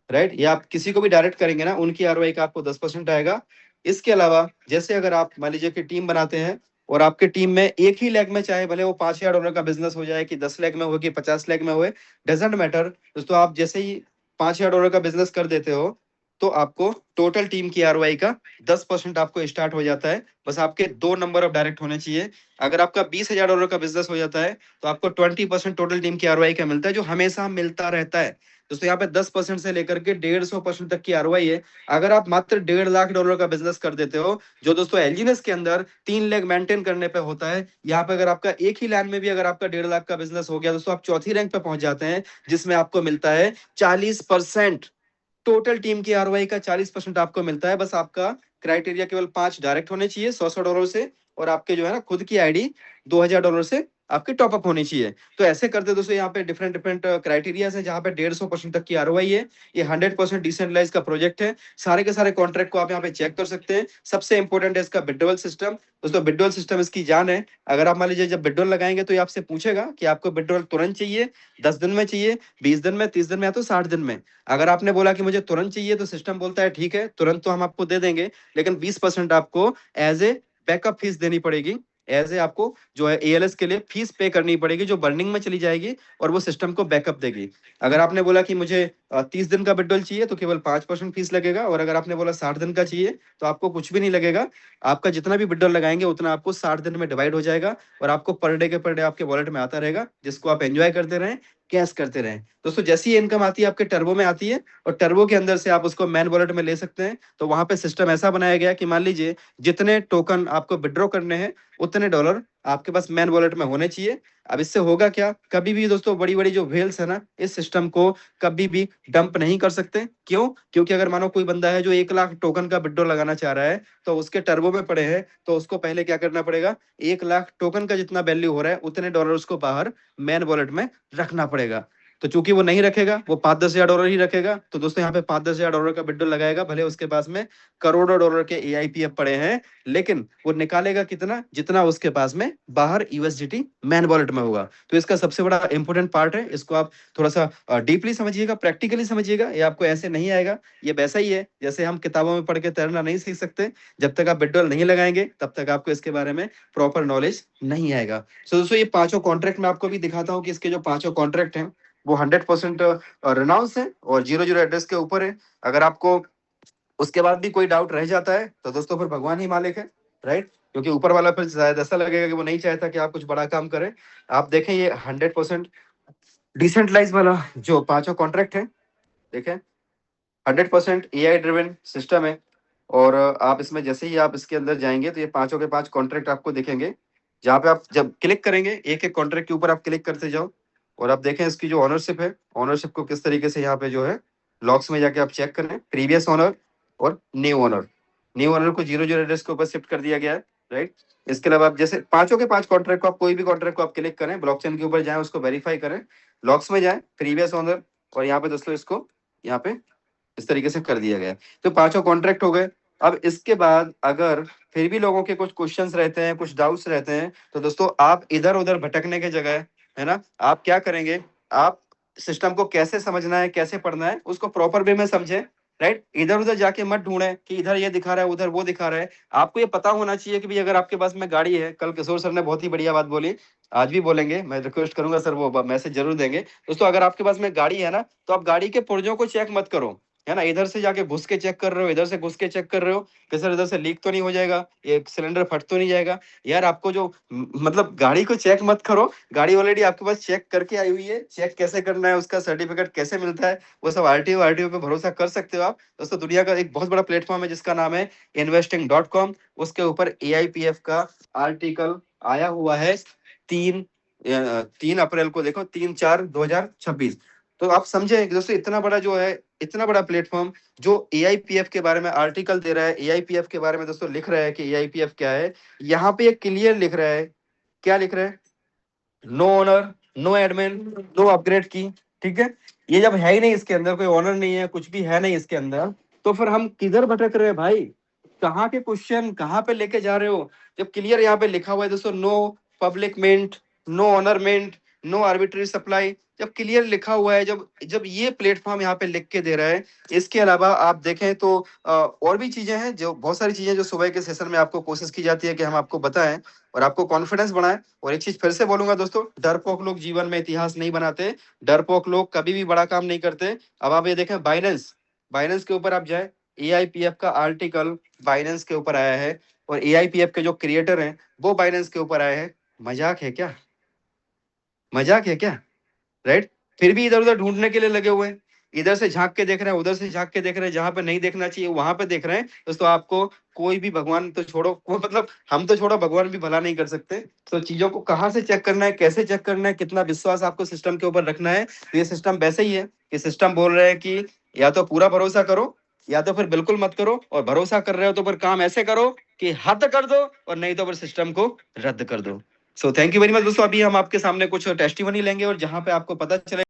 राइट। ये आप किसी को भी डायरेक्ट करेंगे ना, उनकी आरओआई का आपको 10% आएगा। इसके अलावा जैसे अगर आप मान लीजिए कि टीम बनाते हैं और आपके टीम में एक ही लेग में, चाहे भले वो $5,000 का बिजनेस हो जाए कि 10 लेग में हो कि 50 लेग में हो, डजेंट मैटर दोस्तों, आप जैसे ही $5,000 का बिजनेस कर देते हो तो आपको टोटल टीम की आरओआई का 10% आपको स्टार्ट हो जाता है। बस आपके 2 नंबर ऑफ डायरेक्ट होने चाहिए। अगर आपका $20,000 का बिजनेस हो जाता है तो आपको 20% टोटल टीम की आरओआई का मिलता है, जो हमेशा मिलता रहता है दोस्तों। यहाँ पे 10% से लेकर के 150% तक की आरओआई है। अगर आप मात्र $1.5 लाख का बिजनेस कर देते हो, जो दोस्तों एलजीनेस के अंदर 3 लाख मेंटेन करने पे होता है, यहाँ पे अगर आपका एक ही लाइन में भी अगर आपका 1.5 लाख का बिजनेस हो गया दोस्तों, आप चौथी रैंक पे पहुंच जाते हैं, जिसमें आपको मिलता है 40%। टोटल टीम की आरओआई का 40% आपको मिलता है। बस आपका क्राइटेरिया केवल 5 डायरेक्ट होने चाहिए $100 से, और आपके जो है ना खुद की आईडी $2,000 से आपकी टॉपअप होनी चाहिए। तो ऐसे करते दोस्तों यहाँ पे डिफरेंट डिफरेंट क्राइटेरियाज है, जहाँ पे 150% तक की आरओआई है। ये 100% डिसेंट्रलाइज का प्रोजेक्ट है। सारे के सारे कॉन्ट्रैक्ट को आप यहाँ पे चेक कर सकते हैं। सबसे इंपॉर्टेंट है इसका विड्रॉल सिस्टम दोस्तों। विड्रॉल सिस्टम इसकी जान है। अगर आप मान लीजिए जब विड्रॉल लगाएंगे तो ये आपसे पूछेगा कि आपको विड्रॉल तुरंत चाहिए, 10 दिन में चाहिए, 20 दिन में, 30 दिन में, या तो 60 दिन में। अगर आपने बोला कि मुझे तुरंत चाहिए तो सिस्टम बोलता है ठीक है, तुरंत तो हम आपको दे देंगे, लेकिन 20% आपको एज ए बैकअप फीस देनी पड़ेगी। एज ए आपको जो है एएलएस के लिए फीस पे करनी पड़ेगी, जो बर्निंग में चली जाएगी और वो सिस्टम को बैकअप देगी। अगर आपने बोला कि मुझे 30 दिन का विड्रॉल चाहिए तो केवल 5% फीस लगेगा, और अगर आपने बोला 60 दिन का चाहिए तो आपको कुछ भी नहीं लगेगा। आपका जितना भी विड्रॉल लगाएंगे उतना आपको 60 दिन में डिवाइड हो जाएगा, और आपको पर डे के पर डे आपके वॉलेट में आता रहेगा, जिसको आप एंजॉय करते रहें, कैश करते रहें दोस्तों। जैसी इनकम आती है आपके टर्बो में आती है, और टर्बो के अंदर से आप उसको मैन वॉलेट में ले सकते हैं। तो वहां पे सिस्टम ऐसा बनाया गया कि मान लीजिए जितने टोकन आपको विड्रॉ करने हैं उतने डॉलर आपके पास मैन वॉलेट में होने चाहिए। अब इससे होगा क्या, कभी भी दोस्तों बड़ी बड़ी जो व्हेल्स है ना, इस सिस्टम को कभी भी डंप नहीं कर सकते। क्यों? क्योंकि अगर मानो कोई बंदा है जो 1 लाख टोकन का विड्रॉ लगाना चाह रहा है, तो उसके टर्बो में पड़े हैं, तो उसको पहले क्या करना पड़ेगा, 1 लाख टोकन का जितना वैल्यू हो रहा है उतने डॉलर उसको बाहर मैन वॉलेट में रखना पड़ेगा। तो चूंकि वो नहीं रखेगा, वो 5-10 हजार डॉलर ही रखेगा, तो दोस्तों यहाँ पे 5-10 हजार डॉलर का विड्रॉ लगाएगा, भले उसके पास में करोड़ों डॉलर के एआईपीएफ पड़े हैं, लेकिन वो निकालेगा कितना, जितना उसके पास में बाहर यूएसडीटी मैन वॉलेट में होगा। तो इसका सबसे बड़ा इंपॉर्टेंट पार्ट है, इसको आप थोड़ा सा डीपली समझिएगा, प्रैक्टिकली समझिएगा। ये आपको ऐसे नहीं आएगा। ये वैसा ही है जैसे हम किताबों में पढ़ के तैरना नहीं सीख सकते, जब तक आप विड्रॉल नहीं लगाएंगे तब तक आपको इसके बारे में प्रॉपर नॉलेज नहीं आएगा। तो दोस्तों ये पांचों कॉन्ट्रैक्ट मैं आपको भी दिखाता हूँ कि इसके जो पांचों कॉन्ट्रैक्ट हैं वो 100% रिनाउंस है और 0 एड्रेस के ऊपर है। अगर आपको उसके बाद भी कोई डाउट रह जाता है तो दोस्तों फिर भगवान ही मालिक है, राइट। क्योंकि ऊपर वाला फिर शायद ऐसा लगेगा कि वो नहीं चाहता कि आप कुछ बड़ा काम करें। आप देखें ये 100% डिसेंट्रलाइज वाला जो पांचों कॉन्ट्रैक्ट है, देखें 100% एआई ड्रिवन सिस्टम है। और आप इसमें जैसे ही आप इसके अंदर जाएंगे तो ये पांचों के पांच कॉन्ट्रैक्ट आपको दिखेंगे, जहाँ पे आप जब क्लिक करेंगे एक एक कॉन्ट्रैक्ट के ऊपर आप क्लिक करते जाओ, और आप देखें इसकी जो ऑनरशिप है, ऑनरशिप को किस तरीके से यहाँ पे जो है लॉक्स में जाके आप चेक करें, प्रीवियस ऑनर और न्यू ऑनर। न्यू ऑनर को 0 एड्रेस के ऊपर शिफ्ट कर दिया गया है, राइट। इसके अलावा आप जैसे पांचों के पांच कॉन्ट्रैक्ट को आप कोई भी कॉन्ट्रैक्ट को आप क्लिक करें, ब्लॉकचेन के ऊपर जाएं, उसको वेरीफाई करें, लॉक्स में जाएं, प्रीवियस ऑनर, और यहाँ पे दोस्तों इसको यहाँ पे इस तरीके से कर दिया गया है। तो पांचों कॉन्ट्रैक्ट हो गए। अब इसके बाद अगर फिर भी लोगों के कुछ क्वेश्चंस रहते हैं, कुछ डाउट्स रहते हैं, तो दोस्तों आप इधर उधर भटकने के जगह है ना, आप क्या करेंगे, आप सिस्टम को कैसे समझना है, कैसे पढ़ना है, उसको प्रॉपर वे में समझें, राइट? इधर-उधर जाके मत ढूँढें कि इधर ये दिखा रहा है, उधर वो दिखा रहा है। आपको ये पता होना चाहिए कि भई अगर आपके पास में गाड़ी है, कल किशोर सर ने बहुत ही बढ़िया बात बोली, आज भी बोलेंगे, मैं रिक्वेस्ट करूँगा सर वो ब मैसेज ज़रूर देंगे। दोस्तों अगर आपके पास में गाड़ी है ना, तो आप गाड़ी के पुर्जों को चेक मत करो, है ना? इधर से जाके घुस के चेक कर रहे हो, इधर से घुस के चेक कर रहे हो कि सर इधर से लीक तो नहीं हो जाएगा, ये सिलेंडर फट तो नहीं जाएगा। यार आपको जो मतलब गाड़ी को चेक मत करो, गाड़ी ऑलरेडी आपके पास चेक करके आई हुई है, चेक कैसे करना है, उसका सर्टिफिकेट कैसे मिलता है, वो सब आरटीओ पे भरोसा कर सकते हो आप। दोस्तों दुनिया का एक बहुत बड़ा प्लेटफ़ॉर्म है जिसका नाम है investing.com, उसके ऊपर एआईपीएफ का आर्टिकल आया हुआ है 3 अप्रैल को, देखो 3/4/2026। तो आप समझे कि दोस्तों इतना बड़ा जो है, इतना बड़ा प्लेटफ़ॉर्म जो एआईपीएफ के बारे में आर्टिकल दे रहा है, एआईपीएफ के बारे में दोस्तों लिख रहा है कि एआईपीएफ क्या है। यहाँ पे ये क्लियर लिख रहा है, क्या लिख रहा है? No owner, no admin, no upgrade की, ठीक है? ये जब है ही नहीं, इसके अंदर कोई ओनर नहीं है, कुछ भी है नहीं इसके अंदर, तो फिर हम किधर भटक रहे हैं भाई? कहाँ के क्वेश्चन कहाँ पे लेके जा रहे हो? जब क्लियर यहाँ पे लिखा हुआ है दोस्तों, no public mint, no owner mint, no arbitrary supply, जब क्लियर लिखा हुआ है, जब जब ये प्लेटफॉर्म यहाँ पे लिख के दे रहा है। इसके अलावा आप देखें तो और भी चीजें हैं, जो बहुत सारी चीजें जो सुबह के सेशन में आपको कोशिश की जाती है कि हम आपको बताएं और आपको कॉन्फिडेंस बढ़ाएं। और एक चीज फिर से बोलूंगा दोस्तों, डरपोक लोग जीवन में इतिहास नहीं बनाते, डरपोक लोग कभी भी बड़ा काम नहीं करते। अब आप ये देखें, बाइनेंस, बाइनेंस के ऊपर आप जाए, एआईपीएफ का आर्टिकल बाइनेंस के ऊपर आया है और एआईपीएफ के जो क्रिएटर हैं वो बाइनेंस के ऊपर आए हैं। मजाक है क्या? मजाक है क्या? राइट? फिर भी इधर-उधर ढूँढने के लिए लगे हुए हैं। इधर से झाँक के देख रहे हैं, उधर से झाँक के देख रहे हैं, जहाँ पे नहीं देखना चाहिए वहाँ पे देख रहे हैं। दोस्तों आपको कोई भी, भगवान तो छोड़ो, वो मतलब हम तो छोड़ो, भगवान भी भला नहीं कर सकते। तो चीज़ों को कहाँ से चेक करना है, कैसे चेक करना है, कितना विश्वास आपको सिस्टम के ऊपर रखना है। तो ये सिस्टम वैसे ही है कि सिस्टम बोल रहे हैं कि या तो पूरा भरोसा करो या तो फिर बिल्कुल मत करो, और भरोसा कर रहे हो तो फिर काम ऐसे करो कि हद कर दो, और नहीं तो फिर सिस्टम को रद्द कर दो। So thank you very much दोस्तों। अभी हम आपके सामने कुछ टेस्टिमनी लेंगे और जहाँ पे आपको पता चले